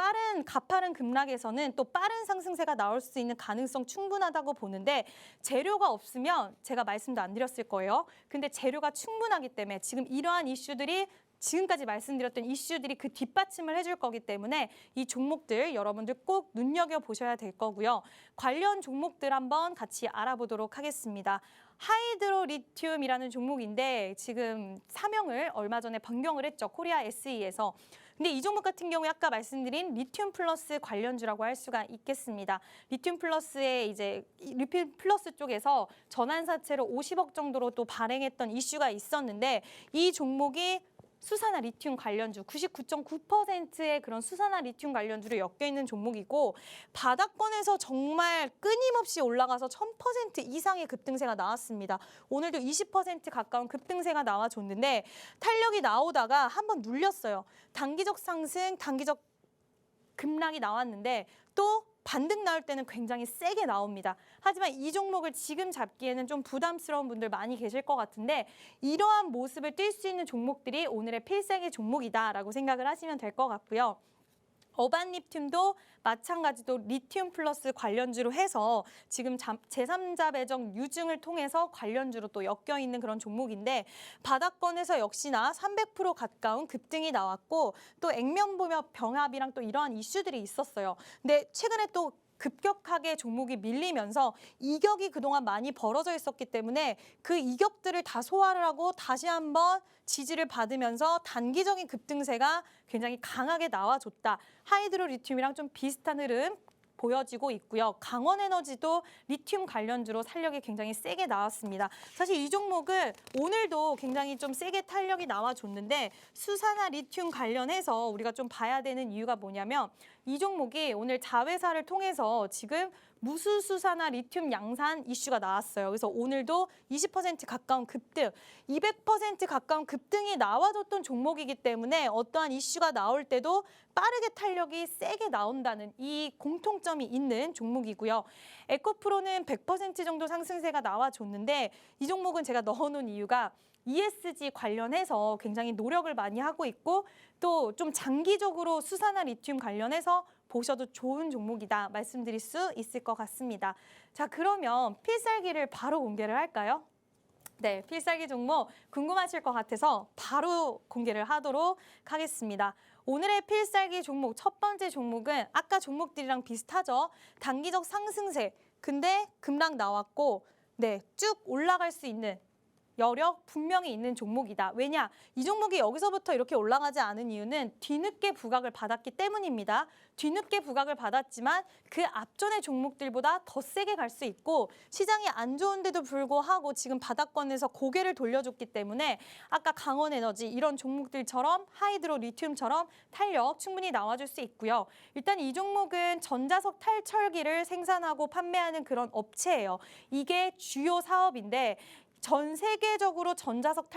가파른 급락에서는 또 빠른 상승세가 나올 수 있는 가능성 충분하다고 보는데 재료가 없으면 제가 말씀도 안 드렸을 거예요. 근데 재료가 충분하기 때문에 지금 이러한 이슈들이 지금까지 말씀드렸던 이슈들이 그 뒷받침을 해줄 거기 때문에 이 종목들 여러분들 꼭 눈여겨보셔야 될 거고요. 관련 종목들 한번 같이 알아보도록 하겠습니다. 하이드로 리튬이라는 종목인데 지금 사명을 얼마 전에 변경을 했죠. 코리아 SE에서. 근데 이 종목 같은 경우에 아까 말씀드린 리튬 플러스 관련주라고 할 수가 있겠습니다. 리튬 플러스의 이제 리튬 플러스 쪽에서 전환사채로 50억 정도로 또 발행했던 이슈가 있었는데 이 종목이 수산화 리튬 관련주 99.9%의 그런 수산화 리튬 관련주로 엮여 있는 종목이고 바닥권에서 정말 끊임없이 올라가서 1000% 이상의 급등세가 나왔습니다. 오늘도 20% 가까운 급등세가 나와줬는데 탄력이 나오다가 한번 눌렸어요. 단기적 상승, 단기적 급락이 나왔는데 또 반등 나올 때는 굉장히 세게 나옵니다. 하지만 이 종목을 지금 잡기에는 좀 부담스러운 분들 많이 계실 것 같은데 이러한 모습을 띌 수 있는 종목들이 오늘의 필살기 종목이다라고 생각을 하시면 될 것 같고요. 어반 리튬도 마찬가지로 리튬 플러스 관련주로 해서 지금 제3자 배정 유증을 통해서 관련주로 또 엮여 있는 그런 종목인데 바닥권에서 역시나 300% 가까운 급등이 나왔고 또 액면 병합이랑 또 이러한 이슈들이 있었어요. 근데 최근에 또 급격하게 종목이 밀리면서 이격이 그동안 많이 벌어져 있었기 때문에 그 이격들을 다 소화를 하고 다시 한번 지지를 받으면서 단기적인 급등세가 굉장히 강하게 나와줬다. 하이드로 리튬이랑 좀 비슷한 흐름 보여지고 있고요. 강원에너지도 리튬 관련주로 탄력이 굉장히 세게 나왔습니다. 사실 이 종목은 오늘도 굉장히 좀 세게 탄력이 나와줬는데 수산화 리튬 관련해서 우리가 좀 봐야 되는 이유가 뭐냐면 이 종목이 오늘 자회사를 통해서 지금 무수수산화 리튬 양산 이슈가 나왔어요. 그래서 오늘도 20% 가까운 급등, 200% 가까운 급등이 나와줬던 종목이기 때문에 어떠한 이슈가 나올 때도 빠르게 탄력이 세게 나온다는 이 공통점이 있는 종목이고요. 에코프로는 100% 정도 상승세가 나와줬는데 이 종목은 제가 넣어놓은 이유가 ESG 관련해서 굉장히 노력을 많이 하고 있고 또 좀 장기적으로 수산화 리튬 관련해서 보셔도 좋은 종목이다 말씀드릴 수 있을 것 같습니다. 자, 그러면 필살기를 바로 공개를 할까요? 네, 필살기 종목 궁금하실 것 같아서 바로 공개를 하도록 하겠습니다. 오늘의 필살기 종목 첫 번째 종목은 아까 종목들이랑 비슷하죠. 단기적 상승세. 근데 급락 나왔고 네, 쭉 올라갈 수 있는 여력 분명히 있는 종목이다. 왜냐? 이 종목이 여기서부터 이렇게 올라가지 않은 이유는 뒤늦게 부각을 받았기 때문입니다. 뒤늦게 부각을 받았지만 그 앞전의 종목들보다 더 세게 갈 수 있고 시장이 안 좋은데도 불구하고 지금 바닥권에서 고개를 돌려줬기 때문에 아까 강원에너지 이런 종목들처럼 하이드로 리튬처럼 탄력 충분히 나와줄 수 있고요. 일단 이 종목은 전자석 탈철기를 생산하고 판매하는 그런 업체예요. 이게 주요 사업인데 전 세계적으로 전자석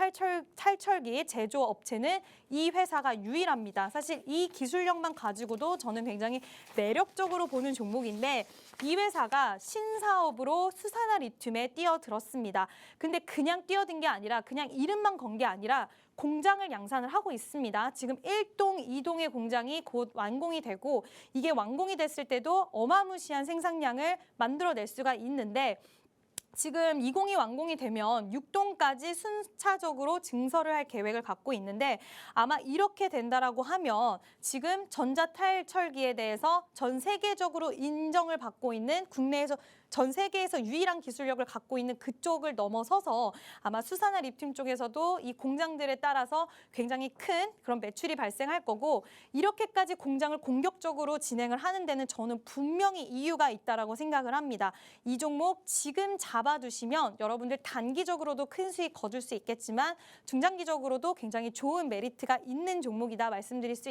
탈철기 제조업체는 이 회사가 유일합니다. 사실 이 기술력만 가지고도 저는 굉장히 매력적으로 보는 종목인데 이 회사가 신사업으로 수산화 리튬에 뛰어들었습니다. 근데 그냥 뛰어든 게 아니라 그냥 이름만 건 게 아니라 공장을 양산을 하고 있습니다. 지금 1동, 2동의 공장이 곧 완공이 되고 이게 완공이 됐을 때도 어마무시한 생산량을 만들어낼 수가 있는데 지금 2공이 완공이 되면 6동까지 순차적으로 증설을 할 계획을 갖고 있는데 아마 이렇게 된다라고 하면 지금 전자탈철기에 대해서 전 세계적으로 인정을 받고 있는 국내에서 전 세계에서 유일한 기술력을 갖고 있는 그쪽을 넘어서서 아마 수산화 리튬 쪽에서도 이 공장들에 따라서 굉장히 큰 그런 매출이 발생할 거고 이렇게까지 공장을 공격적으로 진행을 하는 데는 저는 분명히 이유가 있다라고 생각을 합니다. 이 종목 지금 잡아두시면 여러분들 단기적으로도 큰 수익 거둘 수 있겠지만 중장기적으로도 굉장히 좋은 메리트가 있는 종목이다 말씀드릴 수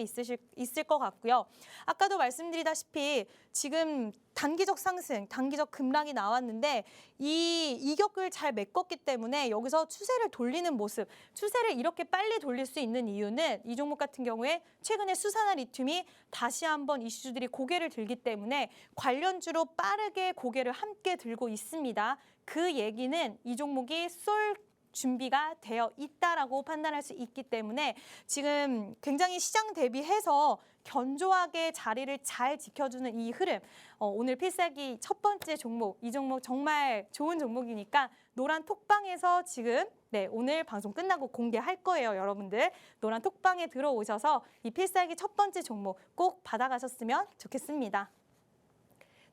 있을 것 같고요. 아까도 말씀드리다시피 지금 단기적 상승, 단기적 급락이 나왔는데 이 이격을 잘 메꿨기 때문에 여기서 추세를 돌리는 모습, 추세를 이렇게 빨리 돌릴 수 있는 이유는 이 종목 같은 경우에 최근에 수산화 리튬이 다시 한번 이슈들이 고개를 들기 때문에 관련주로 빠르게 고개를 함께 들고 있습니다. 그 얘기는 이 종목이 쏠 준비가 되어 있다라고 판단할 수 있기 때문에 지금 굉장히 시장 대비해서 견조하게 자리를 잘 지켜주는 이 흐름, 오늘 필살기 첫 번째 종목, 이 종목 정말 좋은 종목이니까 노란 톡방에서 지금 오늘 방송 끝나고 공개할 거예요, 여러분들. 노란 톡방에 들어오셔서 이 필살기 첫 번째 종목 꼭 받아가셨으면 좋겠습니다.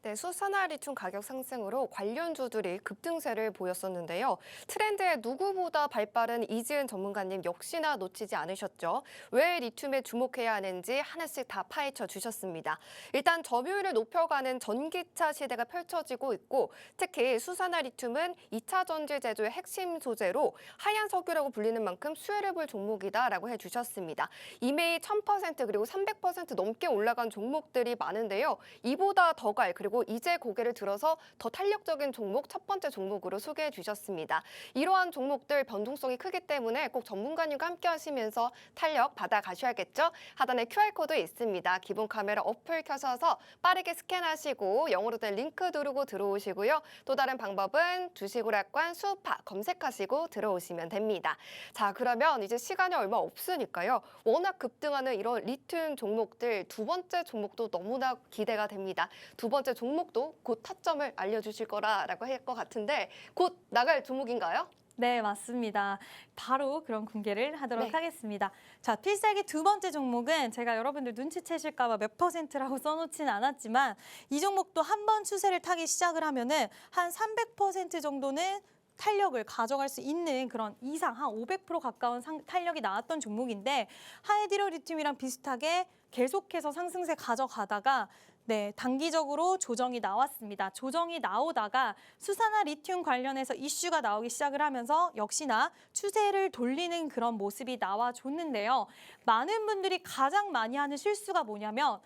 네, 수산화 리튬 가격 상승으로 관련주들이 급등세를 보였었는데요. 트렌드에 누구보다 발빠른 이지은 전문가님 역시나 놓치지 않으셨죠. 왜 리튬에 주목해야 하는지 하나씩 다 파헤쳐 주셨습니다. 일단 점유율을 높여가는 전기차 시대가 펼쳐지고 있고 특히 수산화 리튬은 2차 전지 제조의 핵심 소재로 하얀 석유라고 불리는 만큼 수혜를 볼 종목이다라고 해주셨습니다. 이미 1000% 그리고 300% 넘게 올라간 종목들이 많은데요. 이보다 더 갈 그리고 이제 고개를 들어서 더 탄력적인 종목 첫 번째 종목으로 소개해 주셨습니다. 이러한 종목들 변동성이 크기 때문에 꼭 전문가님과 함께 하시면서 탄력 받아 가셔야겠죠? 하단에 QR코드 있습니다. 기본 카메라 어플 켜셔서 빠르게 스캔하시고 영어로 된 링크 누르고 들어오시고요. 또 다른 방법은 주식오락관 수파 검색하시고 들어오시면 됩니다. 자, 그러면 이제 시간이 얼마 없으니까요. 워낙 급등하는 이런 리튬 종목들 두 번째 종목도 너무나 기대가 됩니다. 두 번째 종목도 곧 타점을 알려주실 거라고 할 것 같은데 곧 나갈 종목인가요? 네, 맞습니다. 바로 그런 공개를 하도록 네. 하겠습니다. 자, 필살기 두 번째 종목은 제가 여러분들 눈치채실까 봐 몇 %라고 써놓지는 않았지만 이 종목도 한 번 추세를 타기 시작을 하면은 한 300% 정도는 탄력을 가져갈 수 있는 그런 이상 한 500% 가까운 탄력이 나왔던 종목인데 하이드로 리튬이랑 비슷하게 계속해서 상승세 가져가다가 단기적으로 조정이 나왔습니다. 조정이 나오다가 수산화 리튬 관련해서 이슈가 나오기 시작을 하면서 역시나 추세를 돌리는 그런 모습이 나와줬는데요. 많은 분들이 가장 많이 하는 실수가 뭐냐면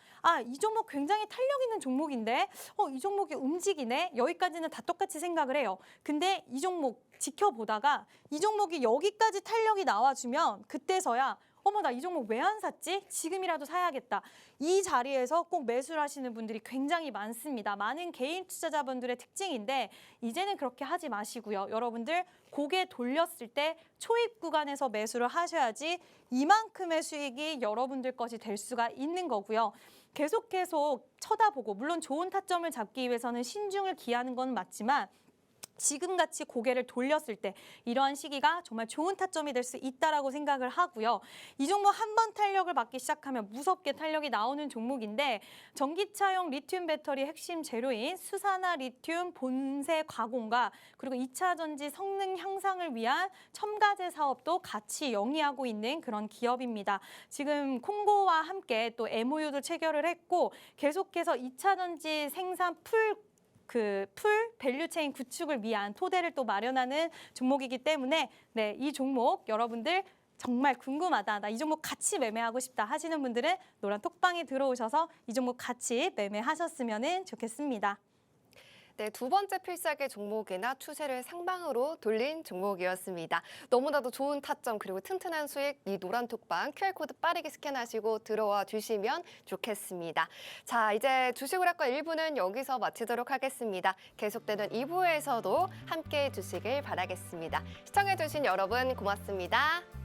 이 종목 굉장히 탄력 있는 종목인데 이 종목이 움직이네? 여기까지는 다 똑같이 생각을 해요. 근데 이 종목 지켜보다가 이 종목이 여기까지 탄력이 나와주면 그때서야 어머, 나 이 종목 왜 안 샀지? 지금이라도 사야겠다. 이 자리에서 꼭 매수를 하시는 분들이 굉장히 많습니다. 많은 개인 투자자분들의 특징인데 이제는 그렇게 하지 마시고요. 여러분들 고개 돌렸을 때 초입 구간에서 매수를 하셔야지 이만큼의 수익이 여러분들 것이 될 수가 있는 거고요. 계속해서 쳐다보고 물론 좋은 타점을 잡기 위해서는 신중을 기하는 건 맞지만 지금같이 고개를 돌렸을 때 이러한 시기가 정말 좋은 타점이 될 수 있다라고 생각을 하고요. 이 종목 한 번 탄력을 받기 시작하면 무섭게 탄력이 나오는 종목인데 전기차용 리튬 배터리 핵심 재료인 수산화 리튬 본세 가공과 그리고 2차 전지 성능 향상을 위한 첨가제 사업도 같이 영위하고 있는 그런 기업입니다. 지금 콩고와 함께 또 MOU도 체결을 했고 계속해서 2차 전지 생산 풀 밸류체인 구축을 위한 토대를 또 마련하는 종목이기 때문에 이 종목 여러분들 정말 궁금하다. 나 이 종목 같이 매매하고 싶다 하시는 분들은 노란 톡방에 들어오셔서 이 종목 같이 매매하셨으면 좋겠습니다. 네, 두 번째 필살기 종목이나 추세를 상방으로 돌린 종목이었습니다. 너무나도 좋은 타점 그리고 튼튼한 수익 이 노란 톡방 QR코드 빠르게 스캔하시고 들어와 주시면 좋겠습니다. 자, 이제 주식오락관 1부는 여기서 마치도록 하겠습니다. 계속되는 2부에서도 함께해 주시길 바라겠습니다. 시청해 주신 여러분 고맙습니다.